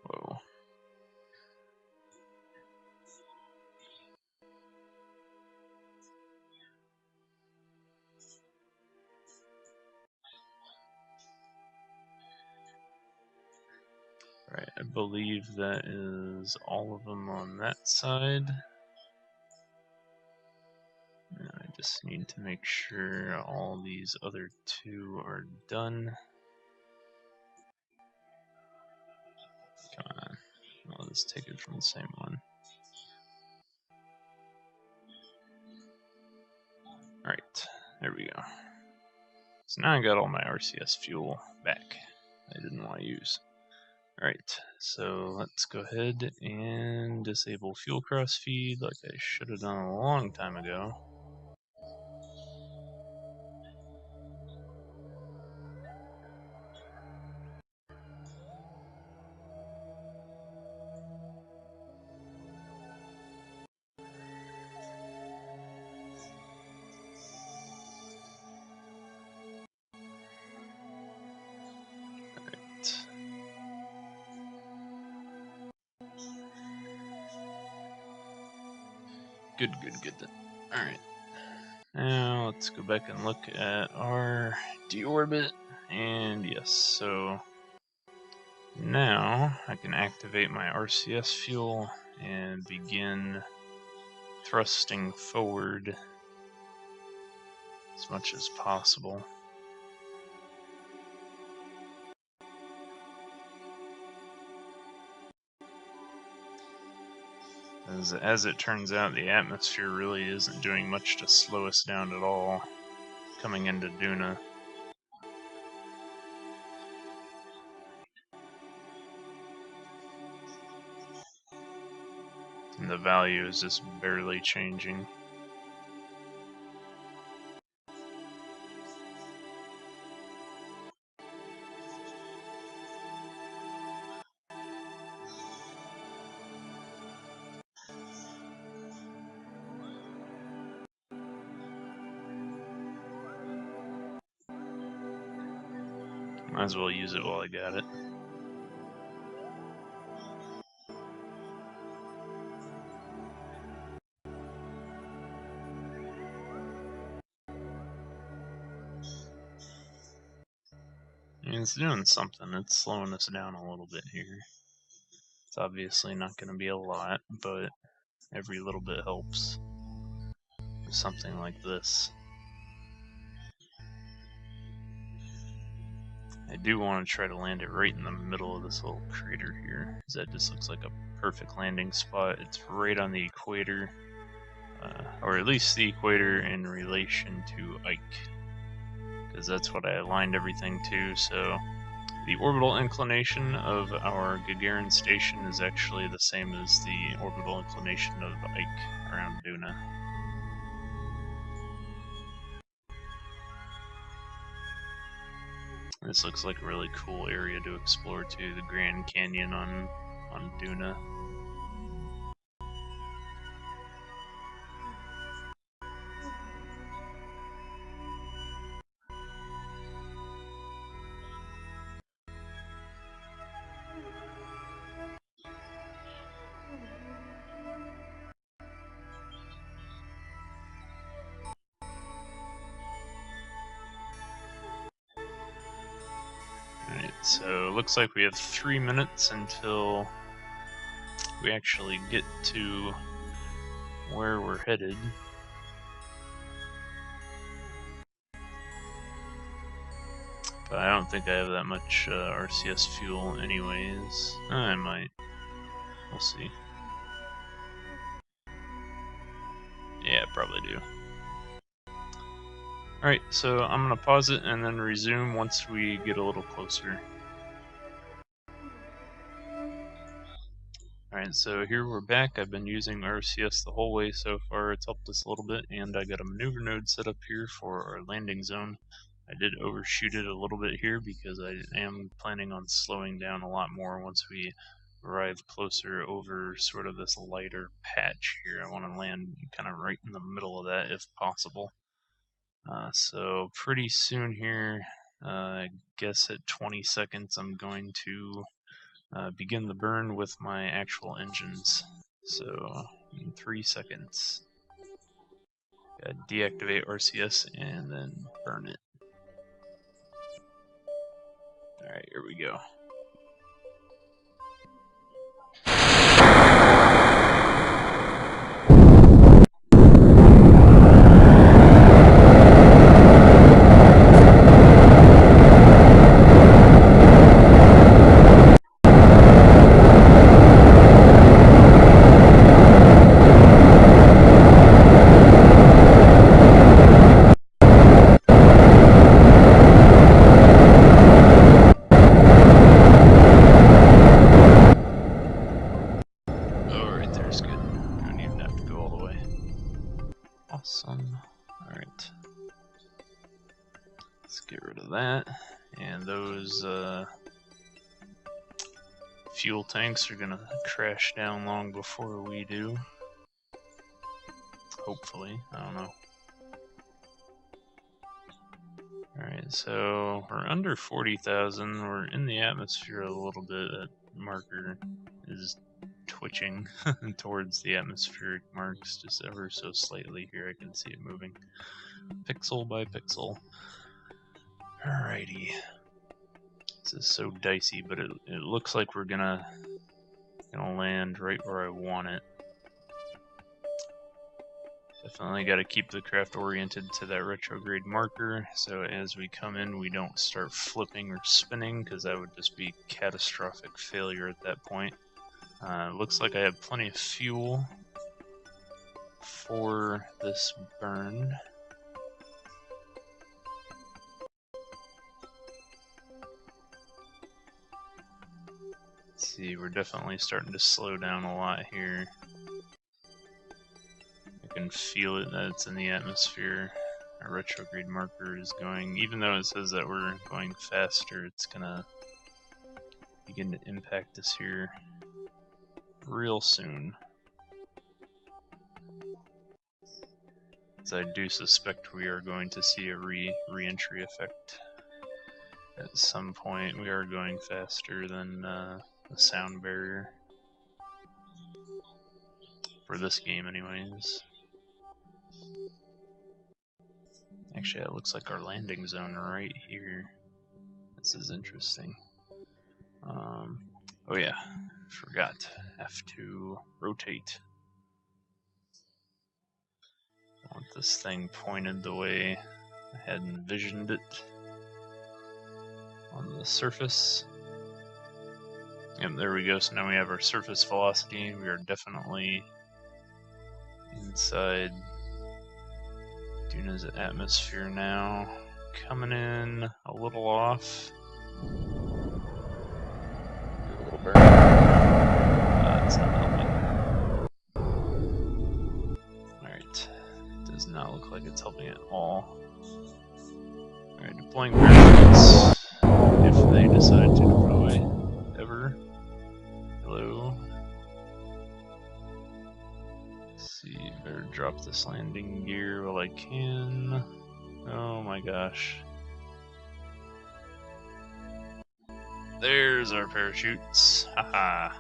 Whoa. Right, I believe that is all of them on that side. And I just need to make sure all these other two are done. Come on, I'll just take it from the same one. Alright, there we go. So now I got all my RCS fuel back I didn't want to use. Alright, so let's go ahead and disable fuel cross feed like I should have done a long time ago. Good. Alright. Now let's go back and look at our deorbit. And yes, so now I can activate my RCS fuel and begin thrusting forward as much as possible. As it turns out, the atmosphere really isn't doing much to slow us down at all coming into Duna. And the value is just barely changing. Might as well use it while I got it. I mean, it's doing something. It's slowing us down a little bit here. It's obviously not going to be a lot, but every little bit helps. something like this. I do want to try to land it right in the middle of this little crater here, because that just looks like a perfect landing spot. It's right on the equator, or at least the equator in relation to Ike, because that's what I aligned everything to. So the orbital inclination of our Gagarin station is actually the same as the orbital inclination of Ike around Duna. This looks like a really cool area to explore too, the Grand Canyon on Duna. Alright, so it looks like we have 3 minutes until we actually get to where we're headed. But I don't think I have that much RCS fuel anyways. I might. We'll see. Yeah, probably do. Alright, so I'm going to pause it and then resume once we get a little closer. Alright, so here we're back. I've been using RCS the whole way so far. It's helped us a little bit, and I got a maneuver node set up here for our landing zone. I did overshoot it a little bit here because I am planning on slowing down a lot more once we arrive closer over sort of this lighter patch here. I want to land kind of right in the middle of that if possible. So pretty soon here, I guess at 20 seconds, I'm going to begin the burn with my actual engines. So in 3 seconds, deactivate RCS and then burn it. Alright, here we go. Awesome. Alright. Let's get rid of that. And those fuel tanks are gonna crash down long before we do. Hopefully. I don't know. Alright, so we're under 40,000. We're in the atmosphere a little bit. That marker is twitching towards the atmospheric marks just ever so slightly here. I can see it moving pixel by pixel. Alrighty. This is so dicey, but it looks like we're gonna land right where I want it. Definitely got to keep the craft oriented to that retrograde marker, so as we come in we don't start flipping or spinning, because that would just be catastrophic failure at that point. Looks like I have plenty of fuel for this burn. Let's see, we're definitely starting to slow down a lot here. I can feel it that it's in the atmosphere. Our retrograde marker is going, even though it says that we're going faster, it's gonna begin to impact us here real soon. As I do suspect we are going to see a re-entry effect at some point. We are going faster than the sound barrier. For this game anyways. Actually, it looks like our landing zone right here. This is interesting. Oh yeah, forgot. Have to rotate. want this thing pointed the way I had envisioned it on the surface. Yep, there we go. So now we have our surface velocity. We are definitely inside Duna's atmosphere now. Coming in a little off. A little burn. It's not helping. Alright. Does not look like it's helping at all. Alright, deploying parachutes. If they decide to deploy. Ever. Hello. Let's see, better drop this landing gear while I can. Oh my gosh. There's our parachutes. Haha.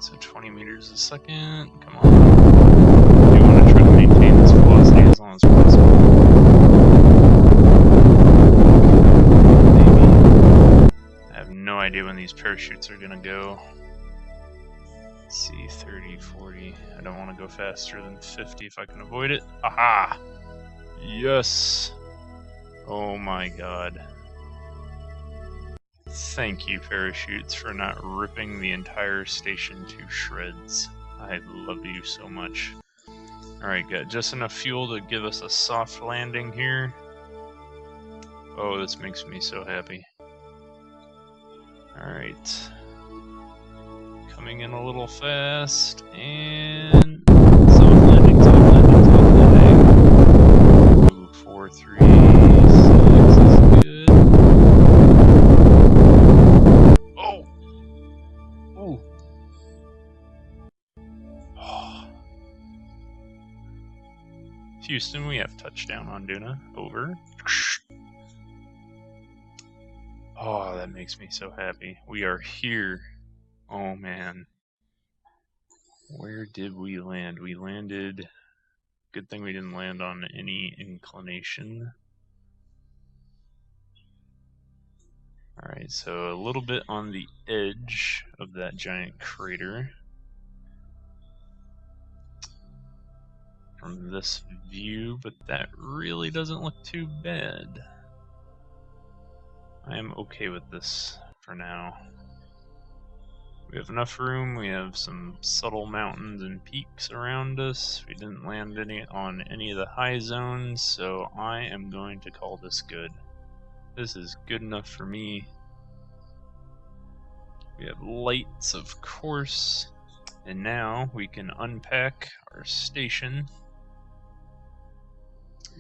So 20 meters a second. Come on. We want to try to maintain this velocity as long as possible. Maybe. I have no idea when these parachutes are going to go. Let's see, 30, 40. I don't want to go faster than 50 if I can avoid it. Aha! Yes! Oh my god. Thank you, parachutes, for not ripping the entire station to shreds. I love you so much. Alright, got just enough fuel to give us a soft landing here. Oh, this makes me so happy. Alright. Coming in a little fast, and soft landing, soft landing, soft landing. Ooh, 4, 3, 6 is good. Houston, we have touchdown on Duna. Over. Oh, that makes me so happy. We are here. Oh, man. Where did we land? We landed... Good thing we didn't land on any inclination. Alright, so a little bit on the edge of that giant crater. From this view, but that really doesn't look too bad. I am okay with this for now. We have enough room, we have some subtle mountains and peaks around us. We didn't land on any of the high zones, so I am going to call this good. This is good enough for me. We have lights, of course, and now we can unpack our station.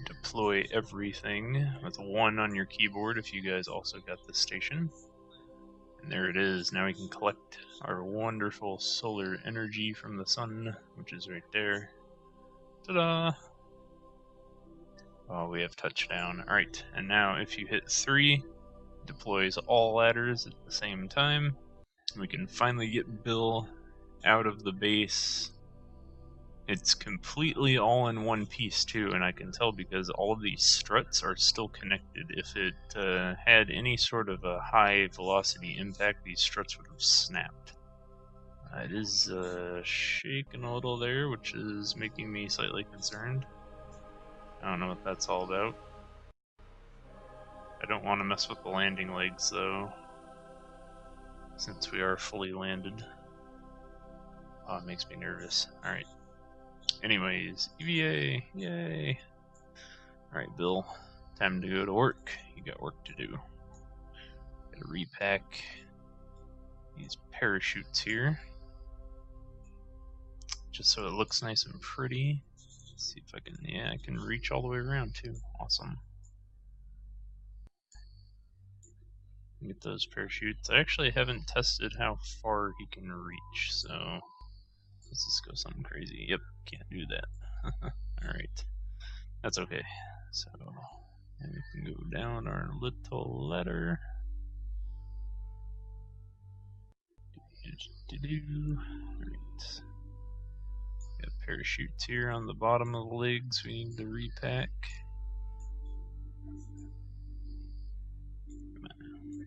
Deploy everything with 1 on your keyboard if you guys also got this station. And there it is. Now we can collect our wonderful solar energy from the sun, which is right there. Ta-da! Oh, we have touchdown. Alright, and now if you hit 3, it deploys all ladders at the same time. We can finally get Bill out of the base. It's completely all in one piece too, and I can tell because all of these struts are still connected. If it had any sort of a high velocity impact, these struts would have snapped. It is shaking a little there, which is making me slightly concerned. I don't know what that's all about. I don't want to mess with the landing legs though, since we are fully landed. Oh, it makes me nervous. Alright. Anyways, EVA, yay! Alright, Bill, time to go to work. You got work to do. Gotta repack these parachutes here, just so it looks nice and pretty. Let's see if I can, yeah, I can reach all the way around too. Awesome. Get those parachutes. I actually haven't tested how far he can reach, so let's just go something crazy. Yep, can't do that. Alright, that's okay. So, and we can go down our little ladder. Alright. Got parachutes here on the bottom of the legs we need to repack. Come on.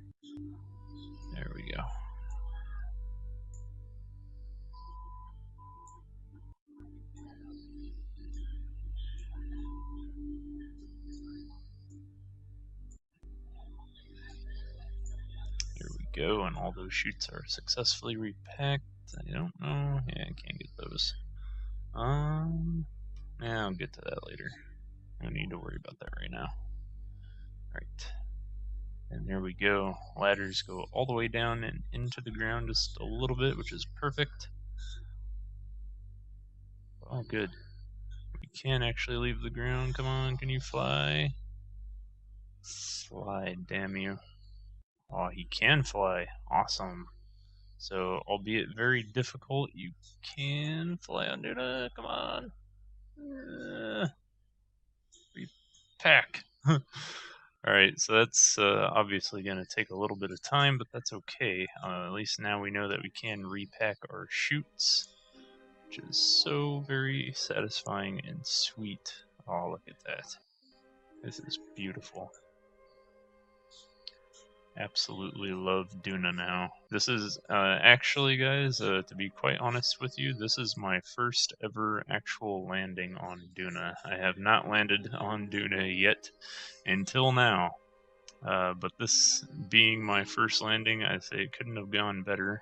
There we go. There we go, and all those chutes are successfully repacked. I don't know. Yeah, I can't get those. Yeah, I'll get to that later. No need to worry about that right now. Alright. And there we go. Ladders go all the way down and into the ground just a little bit, which is perfect. Oh, good. We can actually leave the ground. Come on, can you fly? Fly, damn you. Oh, he can fly. Awesome. So, albeit very difficult, you can fly on Duna. Come on. Repack. Alright, so that's obviously going to take a little bit of time, but that's okay. At least now we know that we can repack our chutes, which is so very satisfying and sweet. Oh, look at that. This is beautiful. Absolutely love Duna now. This is actually, guys, to be quite honest with you, this is my first ever actual landing on Duna. I have not landed on Duna yet until now. But this being my first landing, I say it couldn't have gone better.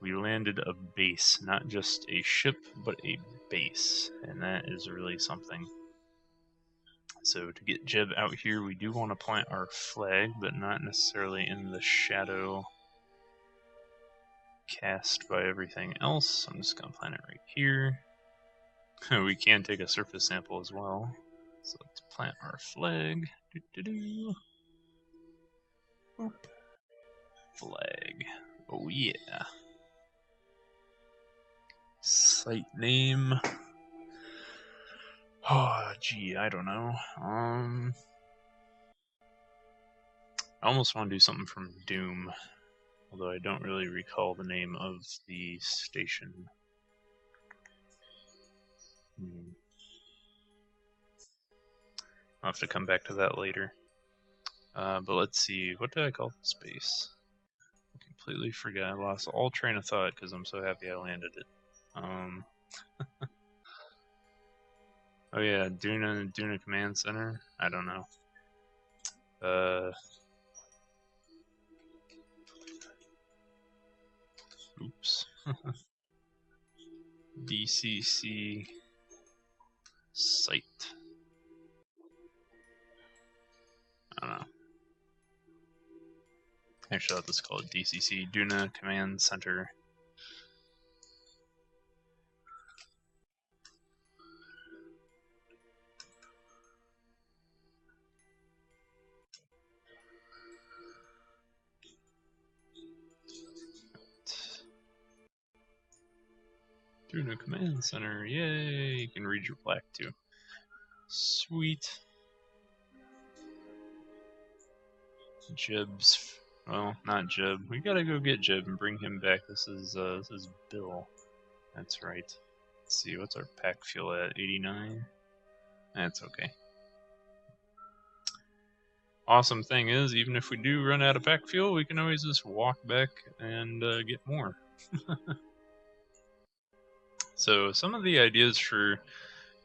We landed a base, not just a ship, but a base, and that is really something. So to get Jeb out here, we do want to plant our flag, but not necessarily in the shadow cast by everything else. I'm just going to plant it right here. We can take a surface sample as well. So let's plant our flag. Boop. Flag. Oh yeah. Site name. Oh, gee, I don't know. I almost want to do something from Doom, although I don't really recall the name of the station. I'll have to come back to that later. But let's see, what did I call the space? I completely forgot. I lost all train of thought because I'm so happy I landed it. Oh yeah, Duna Command Center? I don't know. Oops. DCC site. I don't know. Actually, I'll just call it DCC, Duna Command Center. Duna Command Center, yay! You can read your plaque too. Sweet. Jeb's, well, not Jeb. We gotta go get Jeb and bring him back. This is Bill. That's right. Let's see, what's our pack fuel at? 89? That's okay. Awesome thing is, even if we do run out of pack fuel, we can always just walk back and get more. So some of the ideas for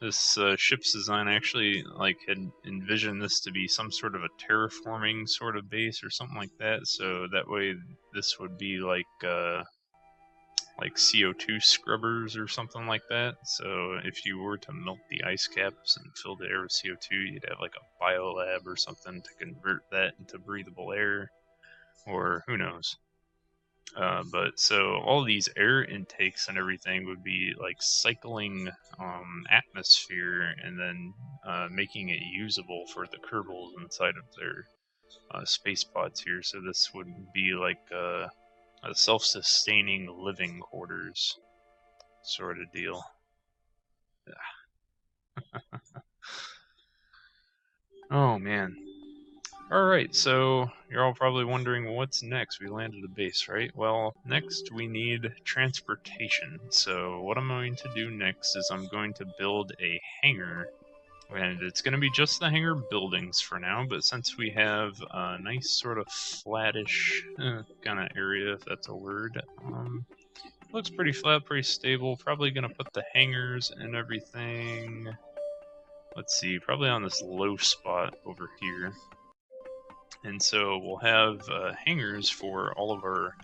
this ship's design, I actually had envisioned this to be some sort of a terraforming sort of base or something like that. So that way, this would be like CO2 scrubbers or something like that. So if you were to melt the ice caps and fill the air with CO2, you'd have like a biolab or something to convert that into breathable air, or who knows. But so all these air intakes and everything would be like cycling atmosphere and then making it usable for the Kerbals inside of there. space pods here, so this would be like a self-sustaining living quarters sort of deal. Oh man. Alright, so you're all probably wondering what's next. We landed a base, right? Well, next we need transportation. So what I'm going to do next is I'm going to build a hangar. And it's going to be just the hangar buildings for now, but since we have a nice sort of flattish kind of area, if that's a word, looks pretty flat, pretty stable. Probably going to put the hangars and everything, let's see, probably on this low spot over here. And so we'll have hangars for all of our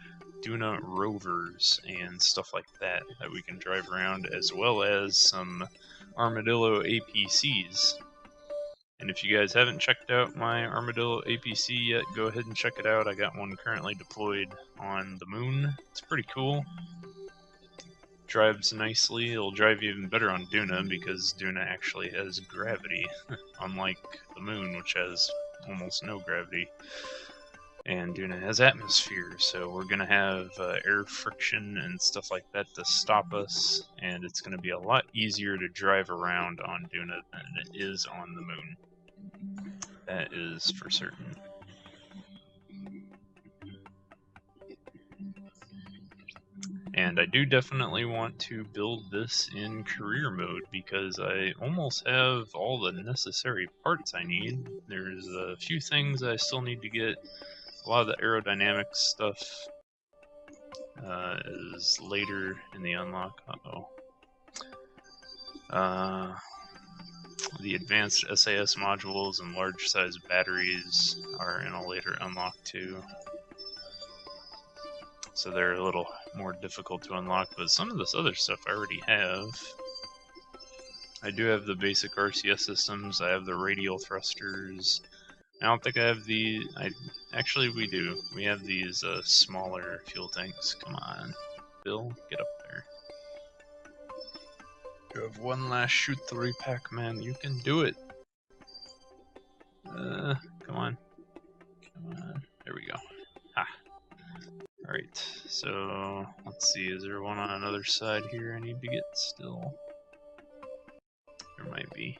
Duna rovers and stuff like that that we can drive around, as well as some Armadillo APCs. And if you guys haven't checked out my Armadillo APC yet, go ahead and check it out. I got one currently deployed on the moon. It's pretty cool. Drives nicely. It'll drive even better on Duna because Duna actually has gravity, unlike the moon, which has almost no gravity. And Duna has atmosphere, so we're going to have air friction and stuff like that to stop us, and it's going to be a lot easier to drive around on Duna than it is on the moon. That is for certain. And I do definitely want to build this in career mode because I almost have all the necessary parts I need. There's a few things I still need to get. A lot of the aerodynamics stuff is later in the unlock. The advanced SAS modules and large size batteries are in a later unlock too. So they're a little more difficult to unlock, but some of this other stuff I already have. I do have the basic RCS systems, I have the radial thrusters. I don't think I have the... Actually, we do. We have these smaller fuel tanks. Come on, Bill, get up there. You have one last shoot the repack, man. You can do it. Come on. Come on. There we go. Ha. Alright, so let's see. Is there one on another side here I need to get still? There might be.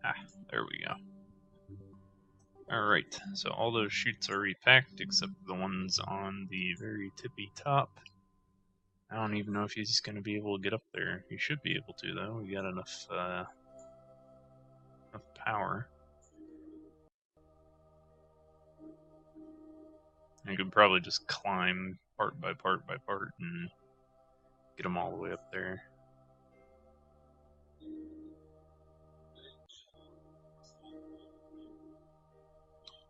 Ah, there we go. Alright, so all those chutes are repacked except the ones on the very tippy top. I don't even know if he's going to be able to get up there. He should be able to, though. We got enough power. I could probably just climb part by part by part and get them all the way up there.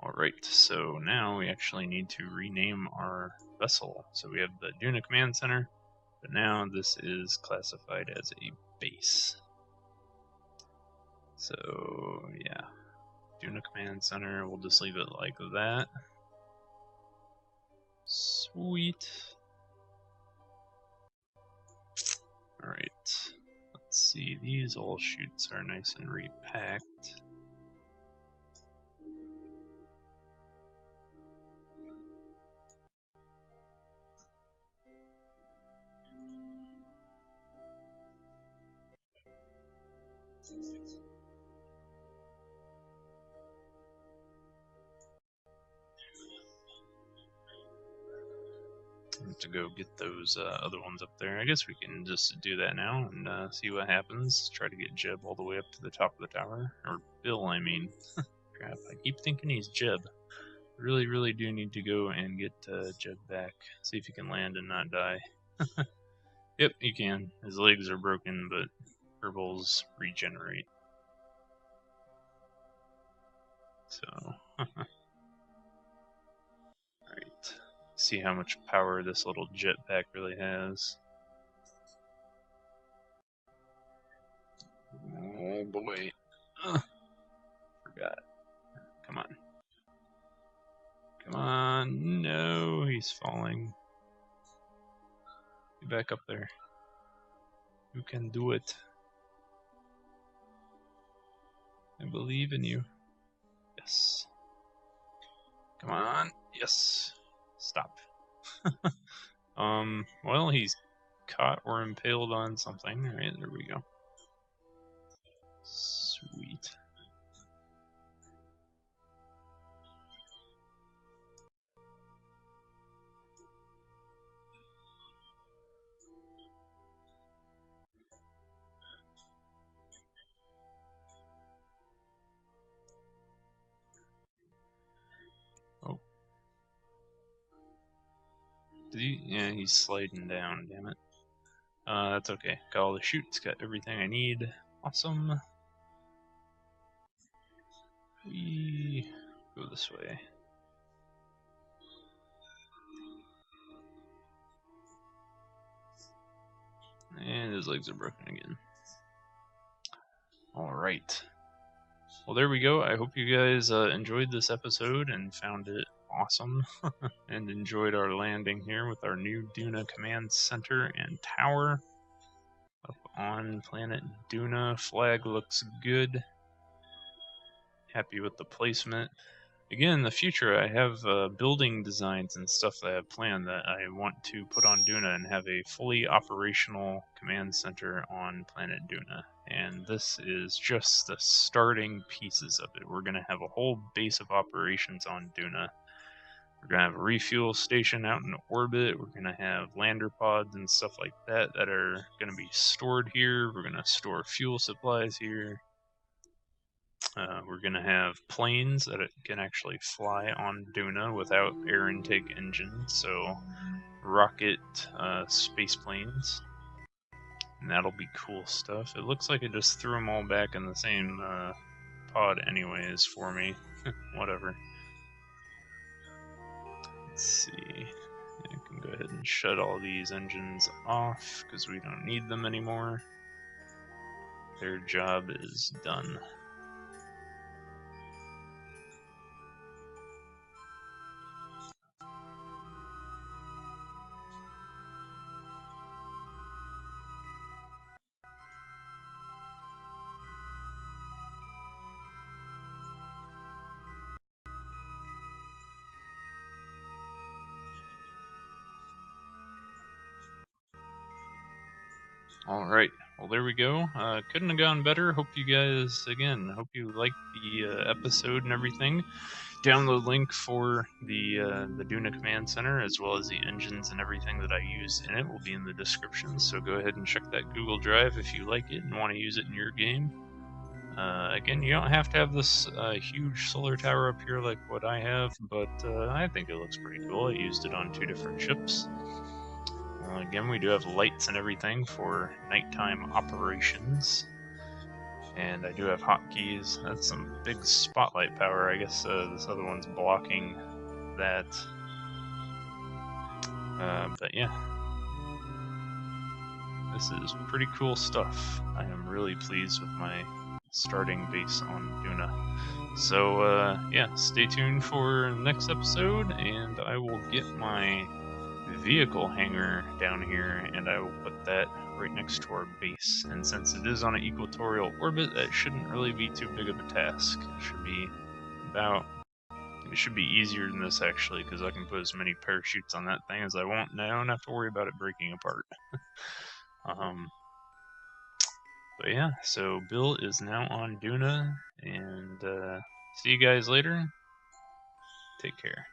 Alright, so now we actually need to rename our vessel. So we have the Duna Command Center, but now this is classified as a base. So yeah, Duna Command Center, we'll just leave it like that. Sweet. Alright, let's see, these all chutes are nice and repacked. To go get those other ones up there. I guess we can just do that now and see what happens. Try to get Jeb all the way up to the top of the tower. Or Bill, I mean. Crap, I keep thinking he's Jeb. Really do need to go and get Jeb back. See if he can land and not die. Yep, he can. His legs are broken, but Kerbals regenerate. So, alright. See how much power this little jetpack really has. Oh boy. Forgot. Come on. Come on, no, he's falling. Get back up there. You can do it. I believe in you. Yes. Come on. Yes. Stop. Well, he's caught or impaled on something. Alright, there we go. Sweet. Oh. Did he? Yeah, he's sliding down, damn it. That's okay. Got all the chutes, got everything I need. Awesome. We go this way. And his legs are broken again. Alright. Well, there we go. I hope you guys enjoyed this episode and found it awesome. And enjoyed our landing here with our new Duna command center and tower. Up on planet Duna. Flag looks good. Happy with the placement. Again, in the future, I have building designs and stuff that I have planned that I want to put on Duna and have a fully operational command center on planet Duna. And this is just the starting pieces of it. We're going to have a whole base of operations on Duna. We're going to have a refuel station out in orbit. We're going to have lander pods and stuff like that that are going to be stored here. We're going to store fuel supplies here. We're going to have planes that can actually fly on Duna without air intake engines, so rocket space planes. And that'll be cool stuff. It looks like it just threw them all back in the same pod anyways for me. Whatever. Let's see. I can go ahead and shut all these engines off because we don't need them anymore. Their job is done. Alright, well there we go. Couldn't have gone better. Hope you guys, again, hope you liked the episode and everything. Download link for the Duna Command Center, as well as the engines and everything that I use in it, will be in the description, so go ahead and check that Google Drive if you like it and want to use it in your game. Again, you don't have to have this huge solar tower up here like what I have, but I think it looks pretty cool. I used it on 2 different ships. Again, we do have lights and everything for nighttime operations. And I do have hotkeys. That's some big spotlight power. I guess this other one's blocking that. But yeah. This is pretty cool stuff. I am really pleased with my starting base on Duna. So yeah, stay tuned for the next episode, and I will get my vehicle hangar down here, and I will put that right next to our base. And since it is on an equatorial orbit, that shouldn't really be too big of a task. It should be easier than this actually, because I can put as many parachutes on that thing as I want, and I don't have to worry about it breaking apart. But yeah, so Bill is now on Duna, and see you guys later. Take care.